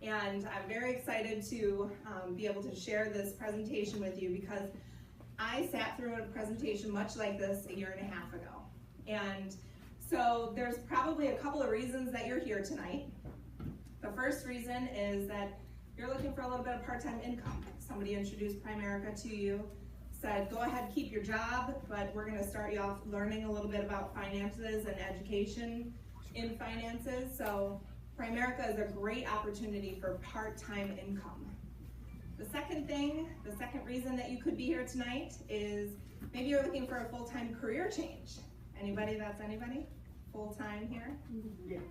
And I'm very excited to be able to share this presentation with you because I sat through a presentation much like this 1.5 years ago. And so there's probably a couple of reasons that you're here tonight. The first reason is that you're looking for a little bit of part-time income. Somebody introduced Primerica to you, said, go ahead, keep your job, but we're gonna start you off learning a little bit about finances and education in finances. So Primerica is a great opportunity for part-time income. The second reason that you could be here tonight is maybe you're looking for a full-time career change. Anybody? Full-time here?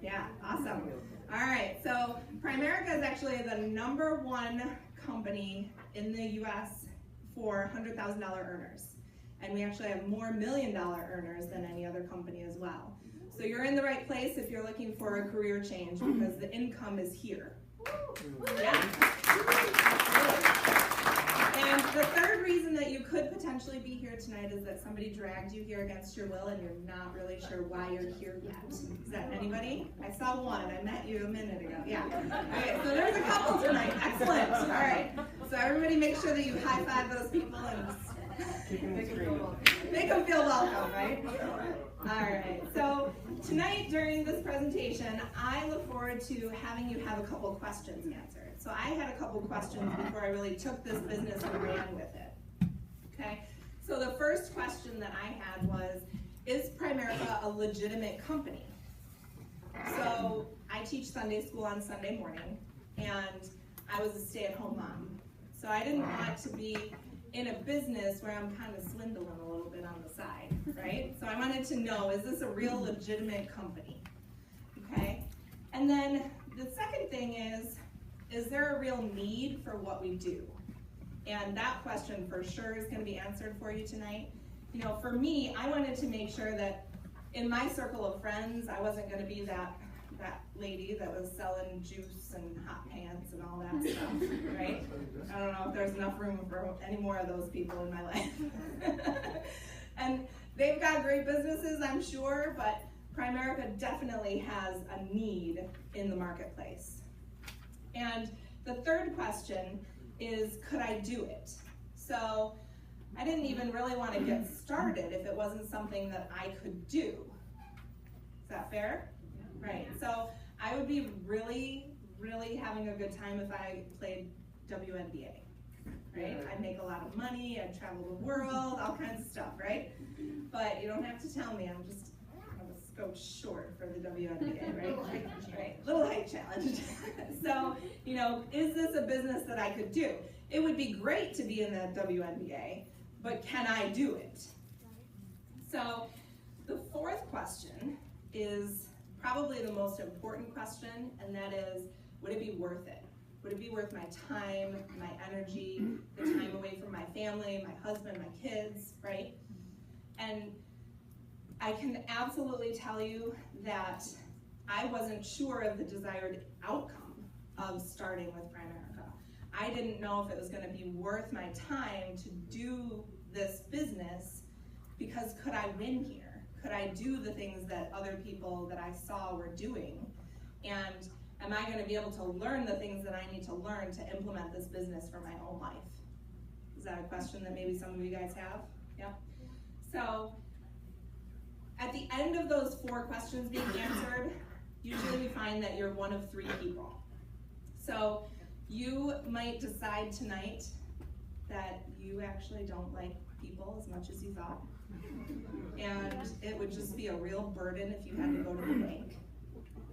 Yeah, awesome. All right, so Primerica is actually the #1 company in the US for $100,000 earners. And we actually have more $1 million earners than any other company as well. So you're in the right place if you're looking for a career change because the income is here. Yeah. And the third reason that you could potentially be here tonight is that somebody dragged you here against your will and you're not really sure why you're here yet. Is that anybody? I saw one. I met you a minute ago. Yeah. Okay, so there's a couple tonight. Excellent. All right. So everybody make sure that you high five those people and make them feel welcome, right? All right. So tonight during this presentation, I look forward to having you have a couple of questions answered. So I had a couple questions before I really took this business and ran with it. Okay, so the first question that I had was, is Primerica a legitimate company? So I teach Sunday school on Sunday morning, and I was a stay-at-home mom. So I didn't want to be in a business where I'm kind of swindling a little bit on the side, right? So I wanted to know, is this a real legitimate company? Okay, and then the second thing is there a real need for what we do? And that question for sure is going to be answered for you tonight. You know, for me, I wanted to make sure that in my circle of friends, I wasn't going to be that lady that was selling juice and hot pants and all that stuff, right? I don't know if there's enough room for any more of those people in my life. And they've got great businesses, I'm sure, but Primerica definitely has a need in the marketplace. And the third question is, could I do it? So I didn't even really want to get started if it wasn't something that I could do. Is that fair? Right. So I would be really, really having a good time if I played WNBA. Right? I'd make a lot of money, I'd travel the world, all kinds of stuff, right? But you don't have to tell me, I'm just a scotch short for the WNBA, right? Right? Little height challenge. So, you know, is this a business that I could do? It would be great to be in the WNBA, but can I do it? So the fourth question is probably the most important question, and that is, would it be worth it? Would it be worth my time, my energy, the time away from my family, my husband, my kids, right? And I can absolutely tell you that I wasn't sure of the desired outcome of starting with Primerica. I didn't know if it was going to be worth my time to do this business because could I win here? Could I do the things that other people that I saw were doing? And am I going to be able to learn the things that I need to learn to implement this business for my own life? Is that a question that maybe some of you guys have? Yeah. So at the end of those 4 questions being answered, usually we find that you're one of 3 people. So you might decide tonight that you actually don't like people as much as you thought. And it would just be a real burden if you had to go to the bank.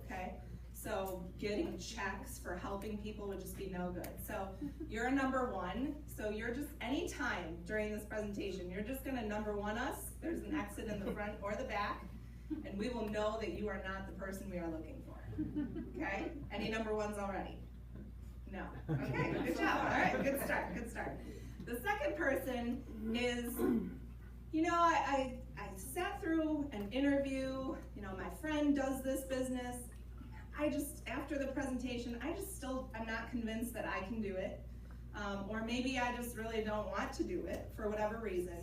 Okay? So getting checks for helping people would just be no good. So you're a #1. So you're just, anytime during this presentation, you're just gonna #1 us. There's an exit in the front or the back, and we will know that you are not the person we are looking for. Okay? Any #1s already? No. Okay, good job. All right, good start, good start. The second person is, you know, I sat through an interview, you know, my friend does this business. After the presentation, I'm not convinced that I can do it. Or maybe I just really don't want to do it for whatever reason.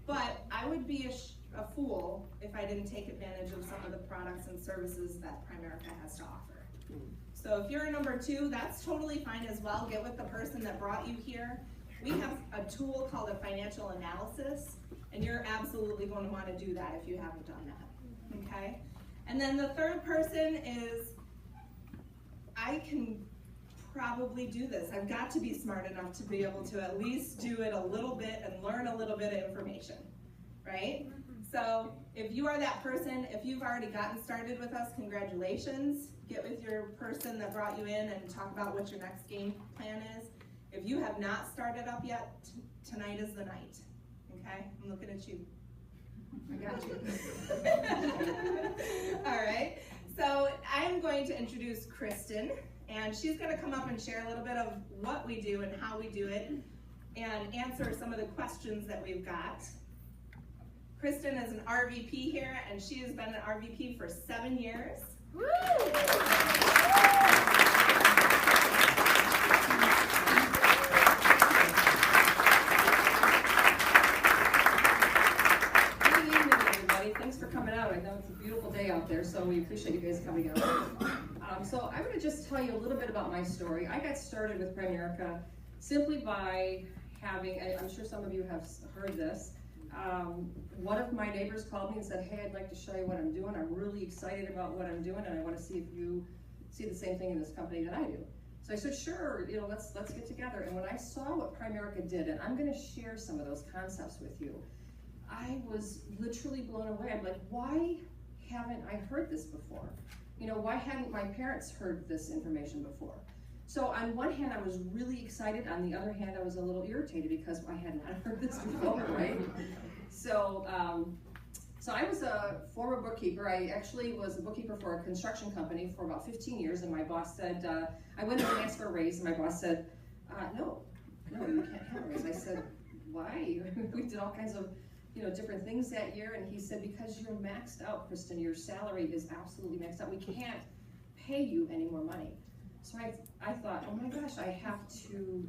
But I would be a fool if I didn't take advantage of some of the products and services that Primerica has to offer. So if you're a number 2, that's totally fine as well. Get with the person that brought you here. We have a tool called a financial analysis, and you're absolutely going to want to do that if you haven't done that, okay? And then the third person is, I can probably do this. I've got to be smart enough to be able to at least do it a little bit and learn a little bit of information, right? So if you are that person, if you've already gotten started with us, congratulations. Get with your person that brought you in and talk about what your next game plan is. If you have not started up yet, tonight is the night, okay? I'm looking at you. I got you. All right, so I'm going to introduce Kristen, and she's going to come up and share a little bit of what we do and how we do it, and answer some of the questions that we've got. Kristen is an RVP here, and she has been an RVP for 7 years. Woo! Thanks for coming out. I know it's a beautiful day out there, so we appreciate you guys coming out. So I'm going to just tell you a little bit about my story. I got started with Primerica simply by having, I'm sure some of you have heard this, one of my neighbors called me and said, hey, I'd like to show you what I'm doing. I'm really excited about what I'm doing, and I want to see if you see the same thing in this company that I do. So I said, sure, let's get together. And when I saw what Primerica did, and I'm going to share some of those concepts with you, I was literally blown away. I'm like, why haven't I heard this before? Why hadn't my parents heard this information before? So on one hand, I was really excited. On the other hand, I was a little irritated because I had not heard this before, right? So I was a former bookkeeper. I actually was a bookkeeper for a construction company for about 15 years, and my boss said, I went and asked for a raise, and my boss said, no, you can't have a raise. I said, why? We did all kinds of different things that year, and he said, because you're maxed out, Kristen, your salary is absolutely maxed out. We can't pay you any more money. So I thought, oh my gosh, I have to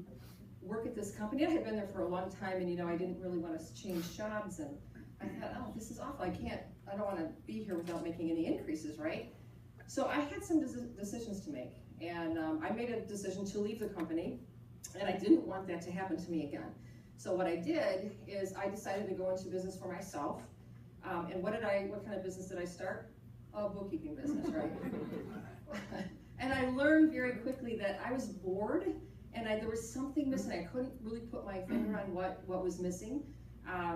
work at this company. I had been there for a long time, and I didn't really want to change jobs, and I thought, oh, this is awful. I don't want to be here without making any increases, right? So I had some decisions to make, and I made a decision to leave the company, and I didn't want that to happen to me again. So what I did is I decided to go into business for myself. And what kind of business did I start? A bookkeeping business, right? And I learned very quickly that I was bored, and there was something missing. I couldn't really put my finger on what was missing.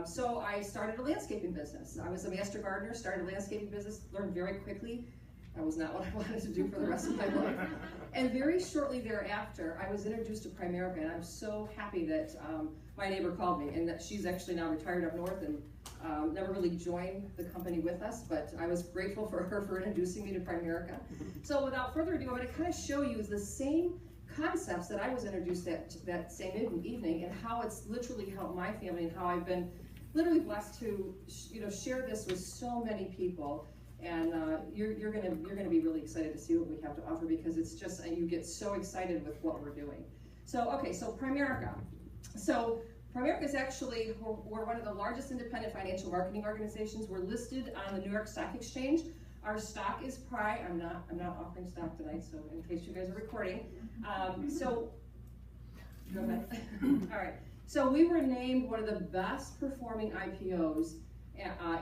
So I started a landscaping business. I was a master gardener, started a landscaping business, learned very quickly. That was not what I wanted to do for the rest of my life. And very shortly thereafter, I was introduced to Primerica, and I'm so happy that my neighbor called me, and that she's actually now retired up north and never really joined the company with us, but I was grateful for her for introducing me to Primerica. So without further ado, I'm going to kind of show you the same concepts that I was introduced that same evening, and how it's literally helped my family, and how I've been literally blessed to share this with so many people. And you're gonna be really excited to see what we have to offer, because it's just, you get so excited with what we're doing. So okay, so Primerica. So Primerica is actually, we're one of the largest independent financial marketing organizations. We're listed on the New York Stock Exchange. Our stock is PRI. I'm not offering stock tonight, so in case you guys are recording. So go ahead. All right. So we were named one of the best performing IPOs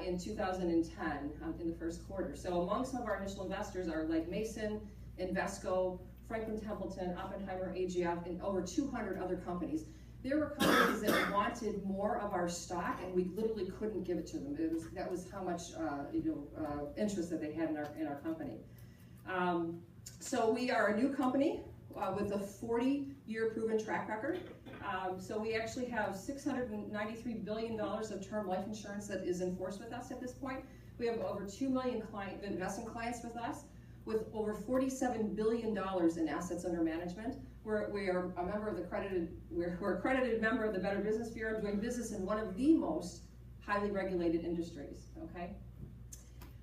in 2010 in the first quarter. So among some of our initial investors are like Mason, Invesco, Franklin Templeton, Oppenheimer, AGF, and over 200 other companies. There were companies that wanted more of our stock, and we literally couldn't give it to them. That was how much interest that they had in our company. So we are a new company with a 40-year proven track record. So we actually have $693 billion of term life insurance that is in force with us at this point. We have over 2 million investment clients with us, with over $47 billion in assets under management. We are a member of we're accredited member of the Better Business Bureau, doing business in one of the most highly regulated industries, okay?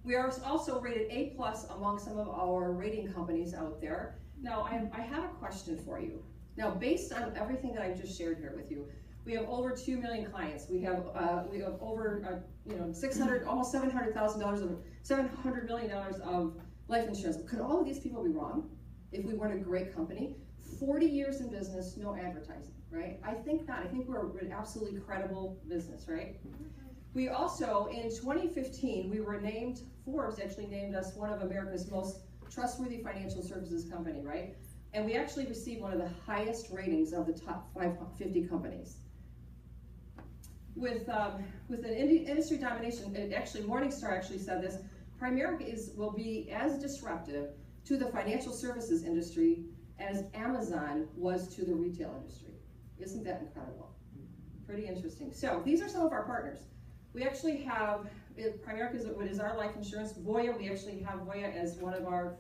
We are also rated A+ among some of our rating companies out there. Now, I have a question for you. Now, based on everything that I just shared here with you, we have over 2 million clients. We have over almost $700 million of life insurance. Could all of these people be wrong? if we weren't a great company. 40 years in business, no advertising, right? I think not. I think we're an absolutely credible business, right? We also, in 2015, we were named, Forbes actually named us one of America's most trustworthy financial services company, right? And we actually received one of the highest ratings of the top 50 companies. With an industry domination, Morningstar actually said this, Primerica will be as disruptive to the financial services industry as Amazon was to the retail industry. Isn't that incredible? Pretty interesting. So these are some of our partners. We actually have, Primerica is our life insurance. Voya, we actually have Voya as one of our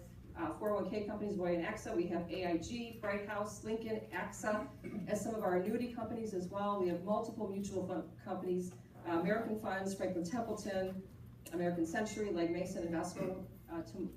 401k companies, Voya and AXA. We have AIG, Bright House, Lincoln, AXA as some of our annuity companies as well. We have multiple mutual fund companies, American Funds, Franklin Templeton, American Century, Legg Mason, Invesco,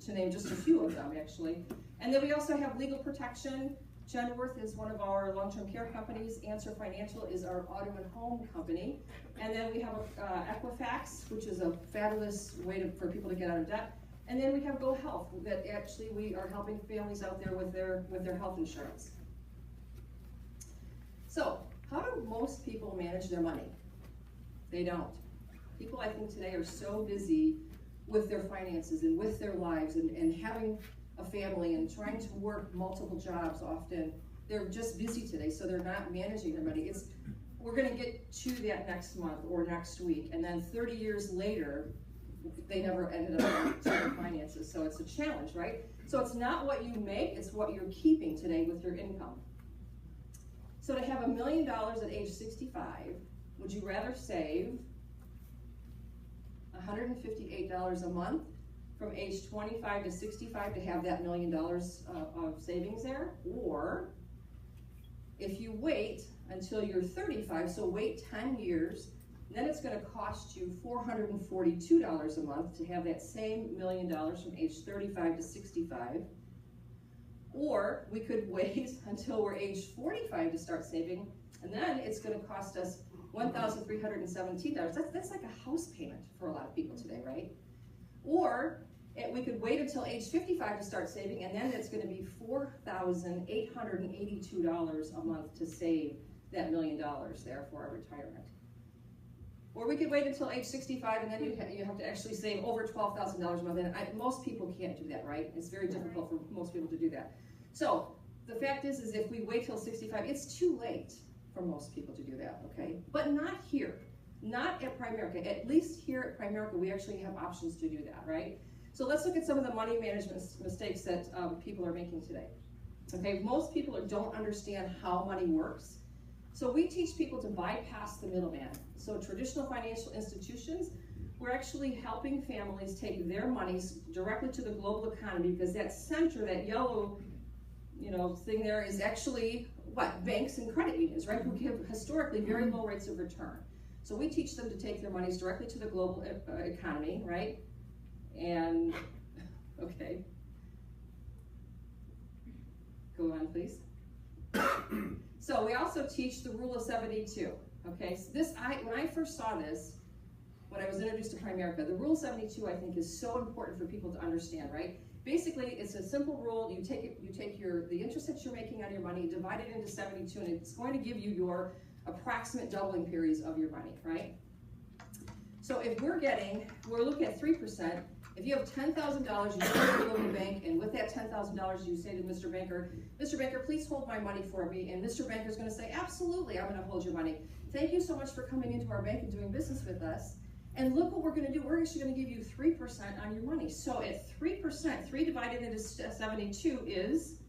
to name just a few of them actually. And then we also have Legal Protection. Genworth is one of our long-term care companies. Answer Financial is our auto and home company. And then we have Equifax, which is a fabulous way for people to get out of debt. And then we have Go Health, that actually we are helping families out there with their health insurance. So, how do most people manage their money? They don't. People, I think, today are so busy with their finances and with their lives and having a family and trying to work multiple jobs often. They're just busy today, so they're not managing their money. We're gonna get to that next month or next week, and then 30 years later, they never ended up to their finances, so it's a challenge, right? So it's not what you make, it's what you're keeping today with your income. So to have $1 million at age 65, would you rather save $158 a month from age 25 to 65 to have that $1 million of savings there? Or if you wait until you're 35, so wait 10 years, then it's going to cost you $442 a month to have that same $1 million from age 35 to 65. Or we could wait until we're age 45 to start saving, and then it's going to cost us $1,317. That's like a house payment for a lot of people today, right? Or we could wait until age 55 to start saving, and then it's going to be $4,882 a month to save that $1 million there for our retirement. Or we could wait until age 65, and then you have to actually save over $12,000 a month. And most people can't do that, right? It's very difficult for most people to do that. So the fact is if we wait till 65, it's too late for most people to do that, okay? But not here, not at Primerica. At least here at Primerica, we actually have options to do that, right? So let's look at some of the money management mistakes that people are making today. Okay, most people don't understand how money works. So we teach people to bypass the middleman. So traditional financial institutions, we're actually helping families take their monies directly to the global economy, because that center, that yellow, thing there is actually what? Banks and credit unions, right? Who give historically very low rates of return. So we teach them to take their monies directly to the global economy, right? And, okay. Go on, please. So we also teach the rule of 72, okay? So when I first saw this, when I was introduced to Primerica, the rule of 72 I think is so important for people to understand, right? Basically, it's a simple rule. You take the interest that you're making on your money, divide it into 72, and it's going to give you your approximate doubling periods of your money, right? So if we're looking at 3%, if you have $10,000, you go to the local bank, and with that $10,000, you say to Mr. Banker, please hold my money for me. And Mr. Banker's going to say, absolutely, I'm going to hold your money. Thank you so much for coming into our bank and doing business with us. And look what we're going to do. We're actually going to give you 3% on your money. So at 3%, 3 divided into 72 is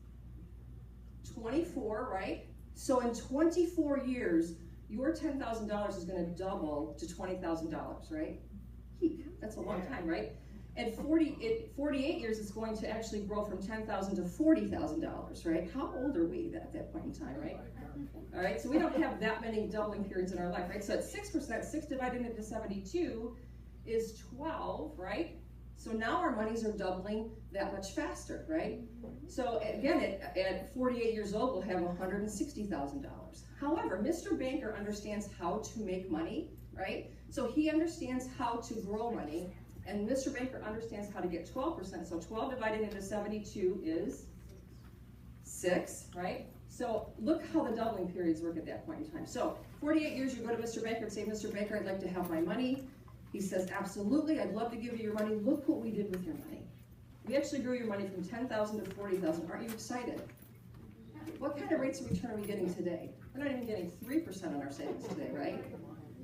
24, right? So in 24 years, your $10,000 is going to double to $20,000, right? That's a long time, right? At 48 years, it's going to actually grow from $10,000 to $40,000, right? How old are we at that point in time, right? All right, so we don't have that many doubling periods in our life, right? So at 6%, 6 divided into 72 is 12, right? So now our monies are doubling that much faster, right? So again, at 48 years old, we'll have $160,000. However, Mr. Banker understands how to make money, right? So he understands how to grow money, and Mr. Banker understands how to get 12%. So 12 divided into 72 is 6, right? So look how the doubling periods work at that point in time. So 48 years, you go to Mr. Baker and say, Mr. Baker, I'd like to have my money. He says, absolutely, I'd love to give you your money. Look what we did with your money. We actually grew your money from $10,000 to $40,000. Aren't you excited? What kind of rates of return are we getting today? We're not even getting 3% on our savings today, right?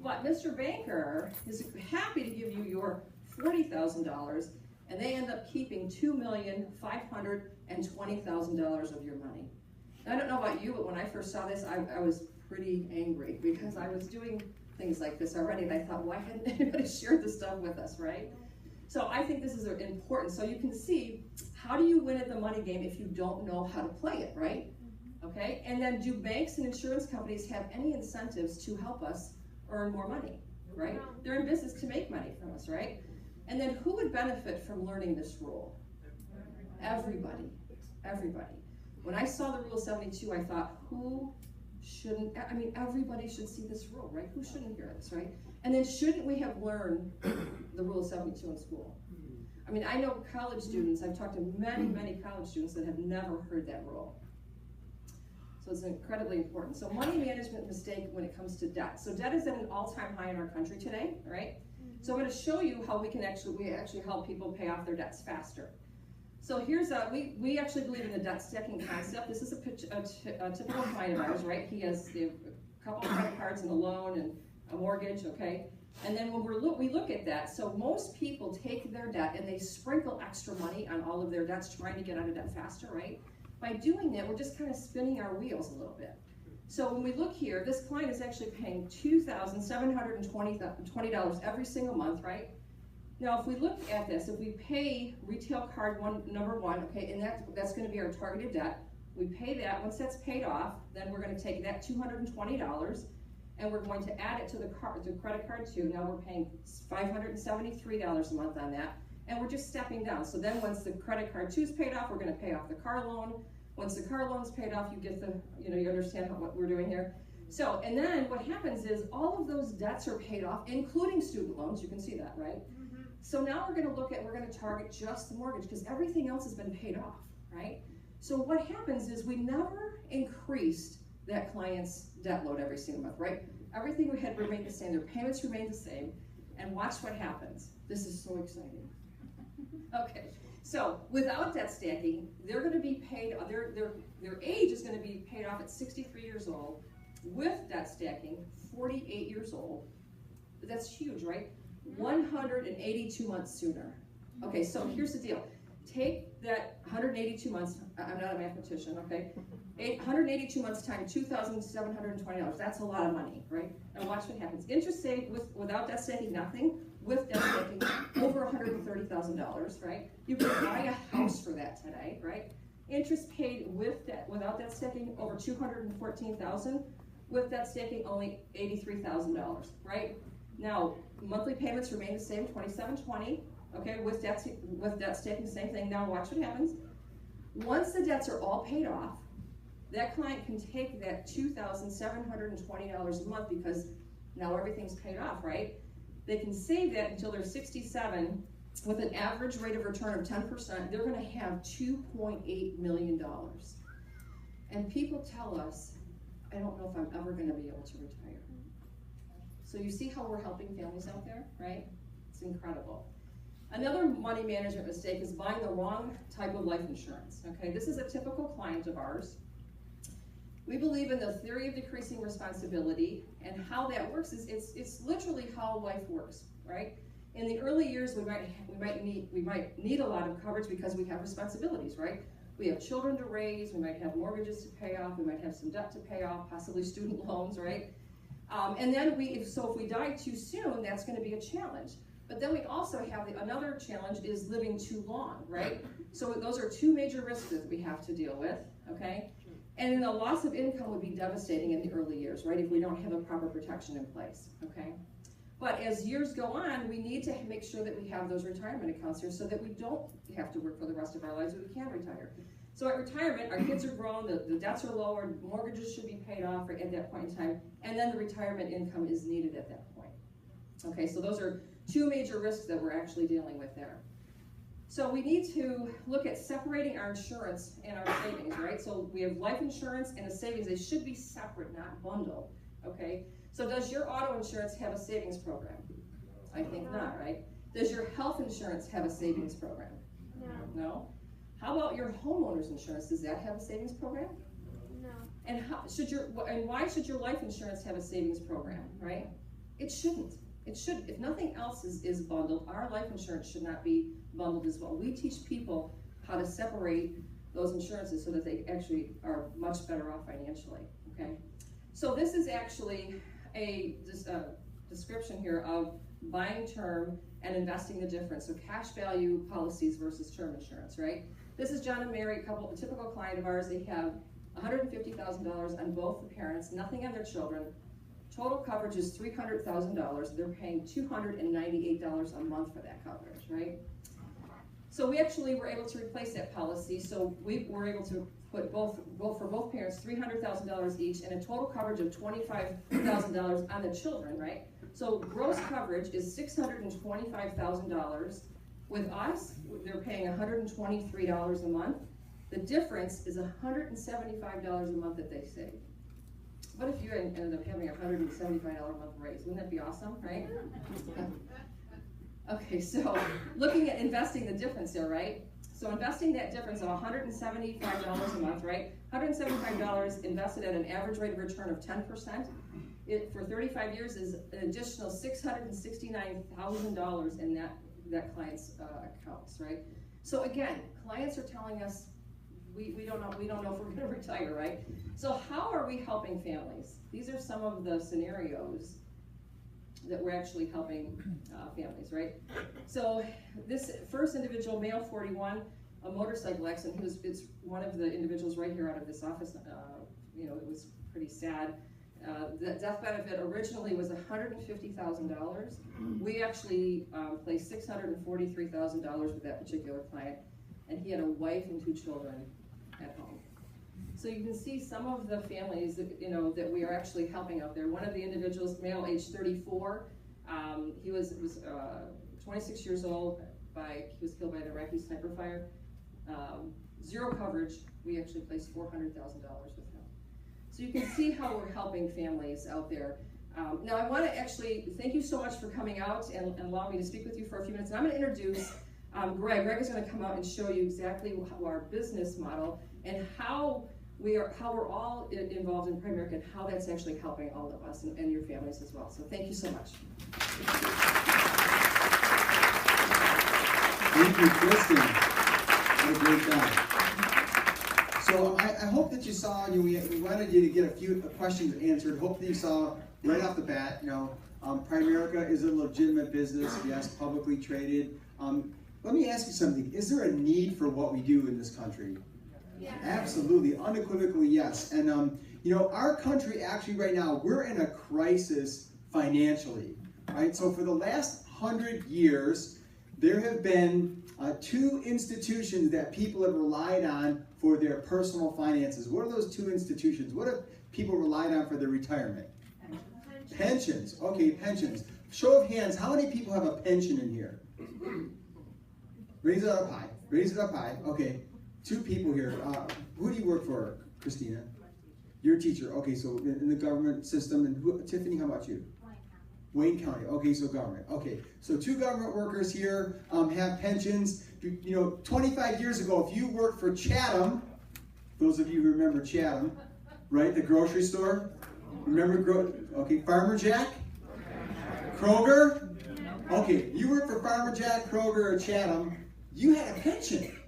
But Mr. Banker is happy to give you your $40,000, and they end up keeping $2,520,000 of your money. I don't know about you, but when I first saw this, I was pretty angry because I was doing things like this already, and I thought, why hadn't anybody shared this stuff with us, right? So I think this is important. So you can see, how do you win at the money game if you don't know how to play it, right? Okay, and then do banks and insurance companies have any incentives to help us earn more money, right? They're in business to make money from us, right? And then who would benefit from learning this rule? Everybody, everybody. When I saw the Rule 72, I thought, who shouldn't, I mean, everybody should see this rule, right? Who shouldn't hear this, right? And then shouldn't we have learned the Rule 72 in school? I mean, I know college students, I've talked to many, many college students that have never heard that rule. So it's incredibly important. So money management mistake when it comes to debt. So debt is at an all-time high in our country today, right? So I'm going to show you how we actually help people pay off their debts faster. So here's we actually believe in the debt stacking concept. This is a typical client of ours, right? He has a couple of credit cards and a loan and a mortgage, okay? And then when we look at that, so most people take their debt and they sprinkle extra money on all of their debts trying to get out of debt faster, right? By doing that, we're just kind of spinning our wheels a little bit. So when we look here, this client is actually paying $2,720 every single month, right? Now, if we look at this, if we pay retail card number one, okay, and that's going to be our targeted debt, we pay that. Once that's paid off, then we're going to take that $220 and we're going to add it to the credit card two. Now we're paying $573 a month on that, and we're just stepping down. So then once the credit card two is paid off, we're going to pay off the car loan. Once the car loan's paid off, you get you understand what we're doing here. So, and then what happens is all of those debts are paid off, including student loans. You can see that, right? Mm-hmm. So now we're going to target just the mortgage because everything else has been paid off, right? So what happens is we never increased that client's debt load every single month, right? Everything we had remained the same. Their payments remained the same. And watch what happens. This is so exciting. Okay, so without debt stacking, they're going to be paid, their age is going to be paid off at 63 years old. With debt stacking, 48 years old. That's huge, right? 182 months sooner. Okay, so here's the deal. Take that 182 months, I'm not a mathematician, okay? 182 months times $2,720, that's a lot of money, right? And watch what happens. Interest saved without debt stacking, nothing. With debt stacking, over $130,000, right? You can buy a house for that today, right? Interest paid without debt stacking, over $214,000. With debt stacking, only $83,000, right? Now, monthly payments remain the same, $2,720. Okay, with debt stacking, same thing. Now watch what happens. Once the debts are all paid off, that client can take that $2,720 a month because now everything's paid off, right? They can save that until they're 67 with an average rate of return of 10%. They're going to have $2.8 million. And people tell us, I don't know if I'm ever going to be able to retire. So you see how we're helping families out there, right? It's incredible. Another money management mistake is buying the wrong type of life insurance. Okay, this is a typical client of ours. We believe in the theory of decreasing responsibility, and how that works is it's literally how life works, right? In the early years, we might need a lot of coverage because we have responsibilities, right? We have children to raise, we might have mortgages to pay off, we might have some debt to pay off, possibly student loans, right? And then if we die too soon, that's going to be a challenge. But then we also have another challenge is living too long, right? So those are two major risks that we have to deal with, okay? And then the loss of income would be devastating in the early years, right, if we don't have a proper protection in place, okay? But as years go on, we need to make sure that we have those retirement accounts here so that we don't have to work for the rest of our lives, but we can retire. So at retirement, our kids are grown, the debts are lowered, mortgages should be paid off at that point in time, and then the retirement income is needed at that point. Okay, so those are two major risks that we're actually dealing with there. So we need to look at separating our insurance and our savings, right? So we have life insurance and a savings. They should be separate, not bundled, okay? So does your auto insurance have a savings program? I think not, right? Does your health insurance have a savings program? No. No? How about your homeowner's insurance? Does that have a savings program? No. And why should your life insurance have a savings program, right? It shouldn't. It should. If nothing else is bundled, our life insurance should not be bundled as well. We teach people how to separate those insurances so that they actually are much better off financially, okay? So this is actually a description here of buying term and investing the difference. So cash value policies versus term insurance, right? This is John and Mary, a typical client of ours. They have $150,000 on both the parents, nothing on their children. Total coverage is $300,000. They're paying $298 a month for that coverage, right? So we actually were able to replace that policy. So we were able to put for both parents $300,000 each and a total coverage of $25,000 on the children, right? So gross coverage is $625,000. With us, they're paying $123 a month. The difference is $175 a month that they save. What if you ended up having a $175 a month raise? Wouldn't that be awesome, right? Okay, so looking at investing the difference there, right? So investing that difference of $175 a month, right? $175 invested at an average rate of return of 10%. It, for 35 years, is an additional $669,000 in that client's accounts, right? So again, clients are telling us we don't know if we're going to retire, right? So how are we helping families? These are some of the scenarios that we're actually helping families, right? So this first individual, male 41, a motorcycle accident. It's one of the individuals right here out of this office. It was pretty sad. The death benefit originally was $150,000. We actually placed $643,000 with that particular client, and he had a wife and 2 children at home. So you can see some of the families that we are actually helping out there. One of the individuals, male, age 34, he was 26 years old. He was killed by an Iraqi sniper fire. Zero coverage. We actually placed $400,000 with him. So you can see how we're helping families out there. Now I want to actually thank you so much for coming out and allow me to speak with you for a few minutes. And I'm going to introduce Greg. Greg is going to come out and show you exactly our business model and how we're all involved in Primerica and how that's actually helping all of us and your families as well. So thank you so much. Thank you, Kristen. What a great job. So I hope that you saw, we wanted you to get a few questions answered. Hope that you saw right off the bat, Primerica is a legitimate business, yes, publicly traded. Let me ask you something. Is there a need for what we do in this country? Yeah. Absolutely, unequivocally yes. And our country actually right now, we're in a crisis financially, right? So for the last 100 years, there have been 2 institutions that people have relied on for their personal finances. What are those 2 institutions? What have people relied on for their retirement? Pensions. Okay, pensions. Show of hands, how many people have a pension in here? Raise it up high. Raise it up high. Okay, 2 people here. Who do you work for, Christina? You're a teacher. Okay, so in the government system. And Tiffany, how about you? Wayne County. Okay, so government. Okay, so 2 government workers here have pensions. 25 years ago, if you worked for Chatham, those of you who remember Chatham, right? The grocery store. Remember? Okay, Farmer Jack, Kroger. Okay, you worked for Farmer Jack, Kroger, or Chatham. You had a pension,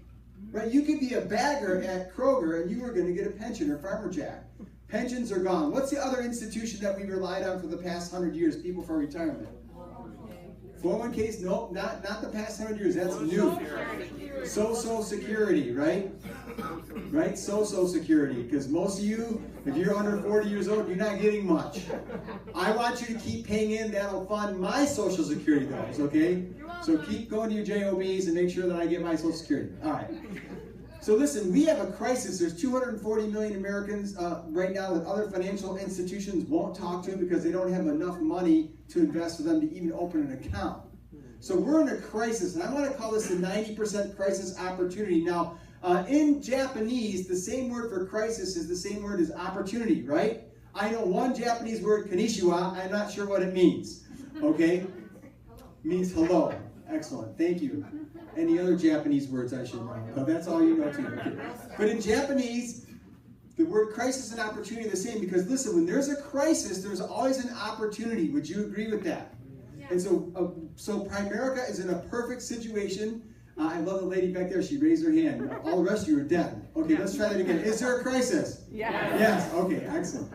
right? You could be a bagger at Kroger, and you were going to get a pension, or Farmer Jack. Pensions are gone. What's the other institution that we relied on for the past 100 years, people for retirement? 401ks? Nope, not the past 100 years. That's new. Social Security, right? Right? Social Security. Because most of you, if you're under 40 years old, you're not getting much. I want you to keep paying in. That'll fund my Social Security bills, okay? So keep going to your JOBs and make sure that I get my Social Security. All right. So listen, we have a crisis. There's 240 million Americans right now that other financial institutions won't talk to because they don't have enough money to invest for them to even open an account. So we're in a crisis, and I want to call this the 90% crisis opportunity. Now, in Japanese, the same word for crisis is the same word as opportunity, right? I know one Japanese word, konnichiwa. I'm not sure what it means. Okay? Means hello. Excellent. Thank you. Any other Japanese words I should know? Oh, that's all you know too. Okay. But in Japanese, the word crisis and opportunity are the same because listen, when there's a crisis, there's always an opportunity. Would you agree with that? Yeah. And so Primerica is in a perfect situation. I love the lady back there. She raised her hand. All the rest of you are dead. Okay, let's try that again. Is there a crisis? Yeah. Yes. Okay, excellent.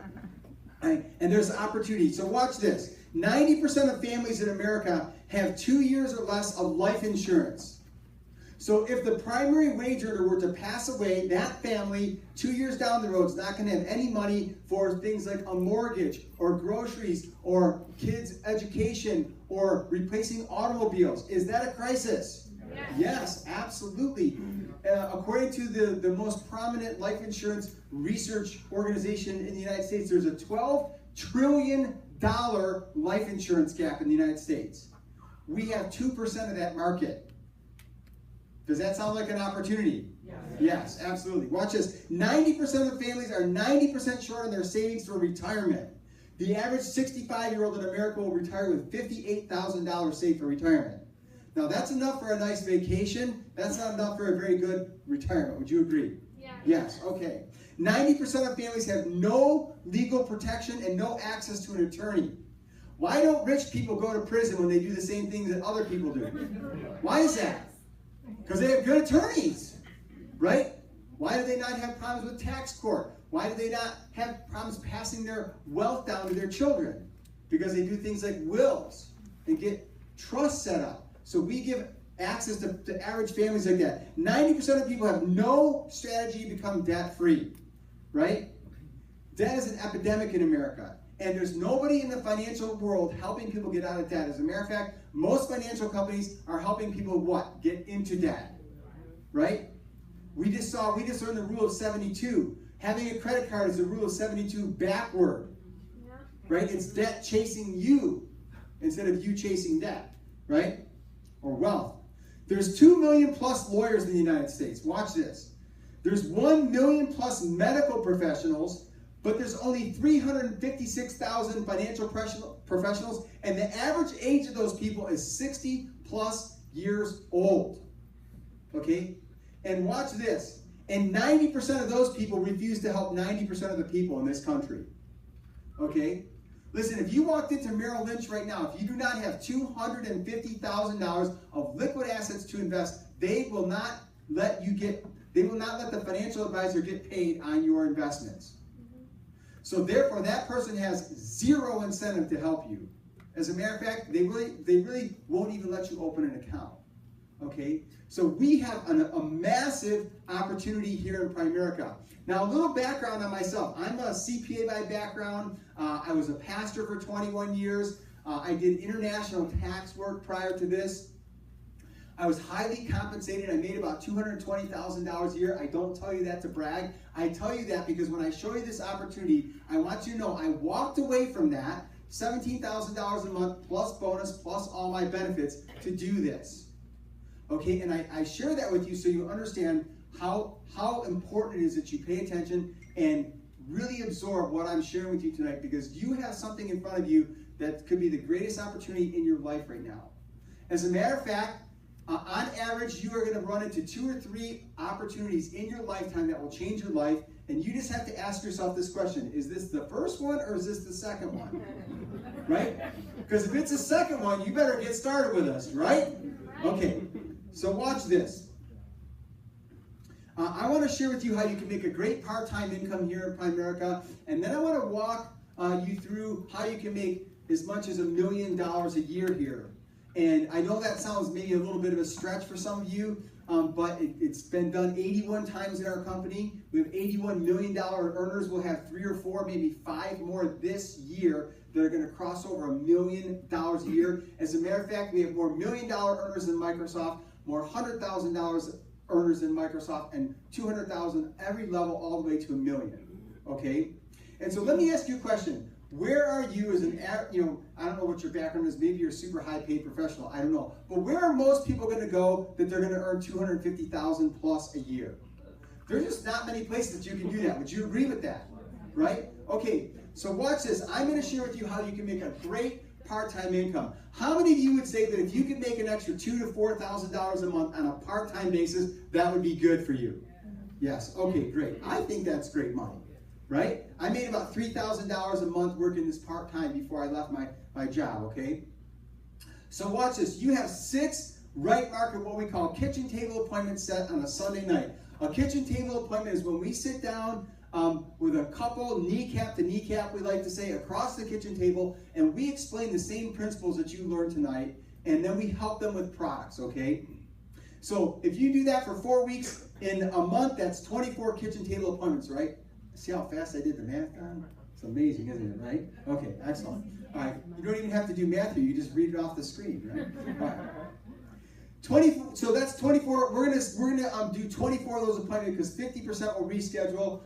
Right, and there's opportunity. So watch this. 90% of families in America have 2 years or less of life insurance. So if the primary wage earner were to pass away, that family 2 years down the road is not going to have any money for things like a mortgage or groceries or kids' education or replacing automobiles. Is that a crisis? Yes. Yes, absolutely. According to the most prominent life insurance research organization in the United States, there's a $12 trillion life insurance gap in the United States. We have 2% of that market. Does that sound like an opportunity? Yes. Yes, absolutely. Watch this. 90% of families are 90% short on their savings for retirement. The average 65-year-old in America will retire with $58,000 saved for retirement. Now, that's enough for a nice vacation. That's not enough for a very good retirement. Would you agree? Yeah. Yes, okay. 90% of families have no legal protection and no access to an attorney. Why don't rich people go to prison when they do the same things that other people do? Why is that? Because they have good attorneys, right? Why do they not have problems with tax court? Why do they not have problems passing their wealth down to their children? Because they do things like wills and get trusts set up. So we give access to average families like that. 90% of people have no strategy to become debt-free, right? Debt is an epidemic in America. And there's nobody in the financial world helping people get out of debt. As a matter of fact, most financial companies are helping people what? Get into debt, right? We just learned the rule of 72. Having a credit card is the rule of 72 backward, Yeah. right? It's debt chasing you instead of you chasing debt, right? Or wealth. There's 2 million plus lawyers in the United States. Watch this. There's 1 million plus medical professionals, but there's only 356,000 financial professionals, and the average age of those people is 60 plus years old. Okay? And watch this. And 90% of those people refuse to help 90% of the people in this country. Okay? Listen, if you walked into Merrill Lynch right now, if you do not have $250,000 of liquid assets to invest, they will not let the financial advisor get paid on your investments. So therefore, that person has zero incentive to help you. As a matter of fact, they really won't even let you open an account. Okay? So we have a massive opportunity here in Primerica. Now, a little background on myself. I'm a CPA by background. I was a pastor for 21 years. I did international tax work prior to this. I was highly compensated. I made about $220,000 a year. I don't tell you that to brag. I tell you that because when I show you this opportunity, I want you to know I walked away from that, $17,000 a month plus bonus plus all my benefits to do this. Okay, and I share that with you so you understand how important it is that you pay attention and really absorb what I'm sharing with you tonight, because you have something in front of you that could be the greatest opportunity in your life right now. As a matter of fact, on average, you are going to run into 2 or 3 opportunities in your lifetime that will change your life, and you just have to ask yourself this question: is this the first one or is this the second one? Right? Because if it's the second one, you better get started with us, right? Okay, so watch this. I want to share with you how you can make a great part-time income here in Primerica, and then I want to walk you through how you can make as much as $1 million a year here. And I know that sounds maybe a little bit of a stretch for some of you, but it's been done 81 times in our company. We have $81 million earners. We'll have 3 or 4, maybe 5 more this year that are going to cross over $1 million a year. As a matter of fact, we have more $1 million earners than Microsoft, more $100,000 earners in Microsoft, and 200,000 every level all the way to $1 million. Okay? And so let me ask you a question. where are you as an, I don't know what your background is, maybe you're a super high paid professional, I don't know. But where are most people going to go that they're going to earn $250,000 plus a year? There's just not many places that you can do that. Would you agree with that? Right? Okay, so watch this. I'm going to share with you how you can make a great part-time income. How many of you would say that if you could make an extra $2,000 to $4,000 a month on a part-time basis, that would be good for you? Yes. Okay, great. I think that's great money, right? I made about $3,000 a month working this part-time before I left my job, okay? So watch this. You have 6 right market, what we call kitchen table appointments set on a Sunday night. A kitchen table appointment is when we sit down with a couple, kneecap to kneecap, we like to say, across the kitchen table, and we explain the same principles that you learned tonight, and then we help them with products, okay? So if you do that for 4 weeks, in a month, that's 24 kitchen table appointments, right? See how fast I did the math on? It's amazing, isn't it, right? Okay, excellent. All right, you don't even have to do math here, you just read it off the screen, right? All right. So that's 24. We're gonna do 24 of those appointments because 50% will reschedule.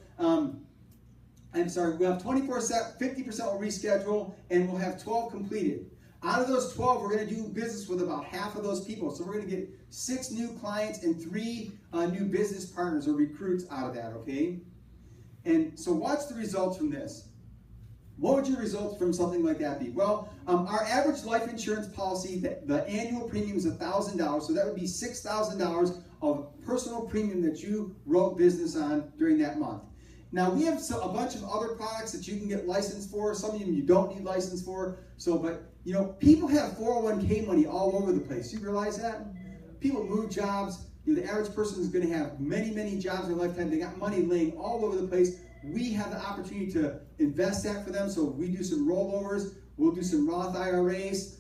I'm sorry, we have 24 set, 50% will reschedule, and we'll have 12 completed. Out of those 12, we're going to do business with about half of those people. So we're going to get 6 new clients and 3 new business partners or recruits out of that, okay? And so watch the results from this. What would your results from something like that be? Well, our average life insurance policy, the annual premium is $1,000, so that would be $6,000 of personal premium that you wrote business on during that month. Now, we have a bunch of other products that you can get licensed for. Some of them you don't need license for. But people have 401k money all over the place. You realize that? People move jobs. The average person is going to have many, many jobs in their lifetime. They got money laying all over the place. We have the opportunity to invest that for them. So we do some rollovers. We'll do some Roth IRAs.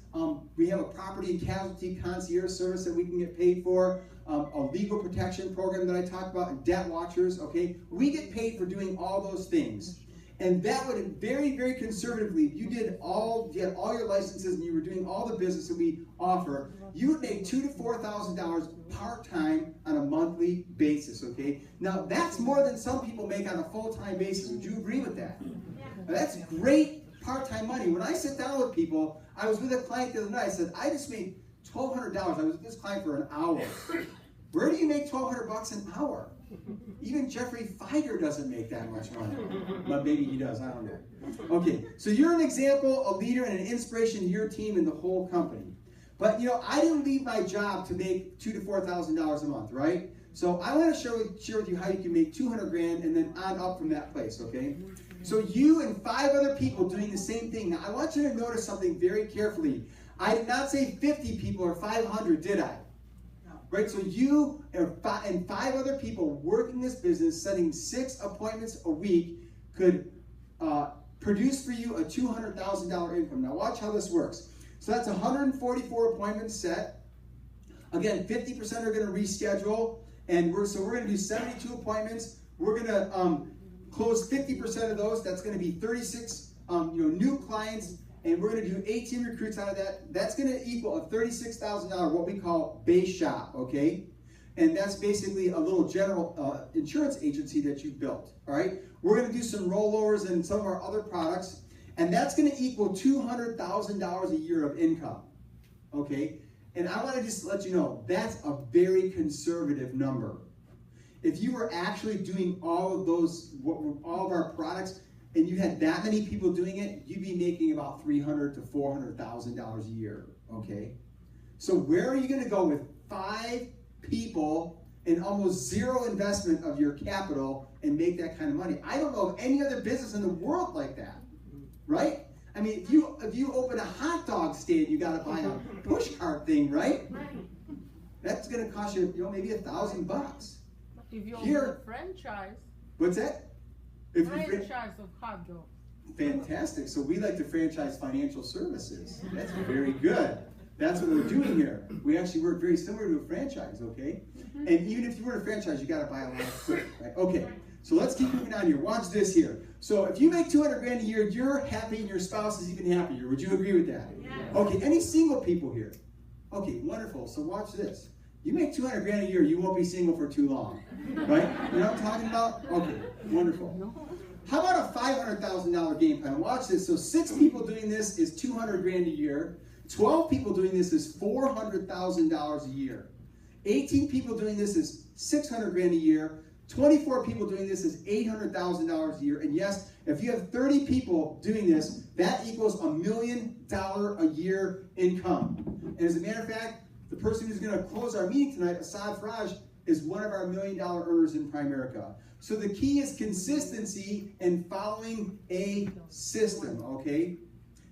We have a property and casualty concierge service that we can get paid for. A legal protection program that I talked about, and debt watchers, okay? We get paid for doing all those things. And that would, very, very conservatively, if you had all your licenses and you were doing all the business that we offer, you would make $2,000 to $4,000 part-time on a monthly basis, okay? Now, that's more than some people make on a full-time basis. Would you agree with that? Now, that's great part-time money. When I sit down with people, I was with a client the other night. I said, I just made $1,200. I was with this client for an hour. Where do you make $1,200 an hour? Even Jeffrey Feiger doesn't make that much money. But maybe he does, I don't know. Okay, so you're an example, a leader, and an inspiration to your team and the whole company. But I didn't leave my job to make $2,000 to $4,000 a month, right? So I want to share with you how you can make $200,000 and then on up from that place, okay? So you and 5 other people doing the same thing. Now I want you to notice something very carefully. I did not say 50 people or 500, did I? Right, so you and 5 other people working this business, setting 6 appointments a week, could produce for you a $200,000 income. Now watch how this works. So that's 144 appointments set. Again, 50% are going to reschedule, and we're going to do 72 appointments. We're going to close 50% of those. That's going to be 36 new clients. And we're going to do 18 recruits out of that. That's going to equal a $36,000, what we call base shop, okay? And that's basically a little general insurance agency that you built, all right? We're going to do some rollovers and some of our other products, and that's going to equal $200,000 a year of income, okay? And I want to just let you know, that's a very conservative number. If you were actually doing all of those, all of our products, and you had that many people doing it, you'd be making about $300,000 to $400,000 a year, okay? So where are you going to go with 5 people and almost 0 investment of your capital and make that kind of money? I don't know of any other business in the world like that, right? I mean, if you open a hot dog stand, you got to buy a push cart thing, right? That's going to cost you, maybe $1,000. If you open a franchise. What's that? Franchise of hot dogs. Fantastic. So we like to franchise financial services. That's very good. That's what we're doing here. We actually work very similar to a franchise, okay? And even if you were a franchise, you got to buy a lot of equipment, right? Okay, so let's keep moving on here. Watch this here. So if you make $200,000 a year, you're happy and your spouse is even happier. Would you agree with that? Yeah. Okay, any single people here? Okay, wonderful. So watch this. You make $200,000 a year, you won't be single for too long, right? You know what I'm talking about? Okay, wonderful. How about a $500,000 game plan? Watch this. So 6 people doing this is 200 grand a year. 12 people doing this is $400,000 a year. 18 people doing this is 600 grand a year. 24 people doing this is $800,000 a year. And yes, if you have 30 people doing this, that equals $1 million a year income. And as a matter of fact, the person who's going to close our meeting tonight, Asad Faraj, is one of our $1 million earners in Primerica. So the key is consistency and following a system, okay?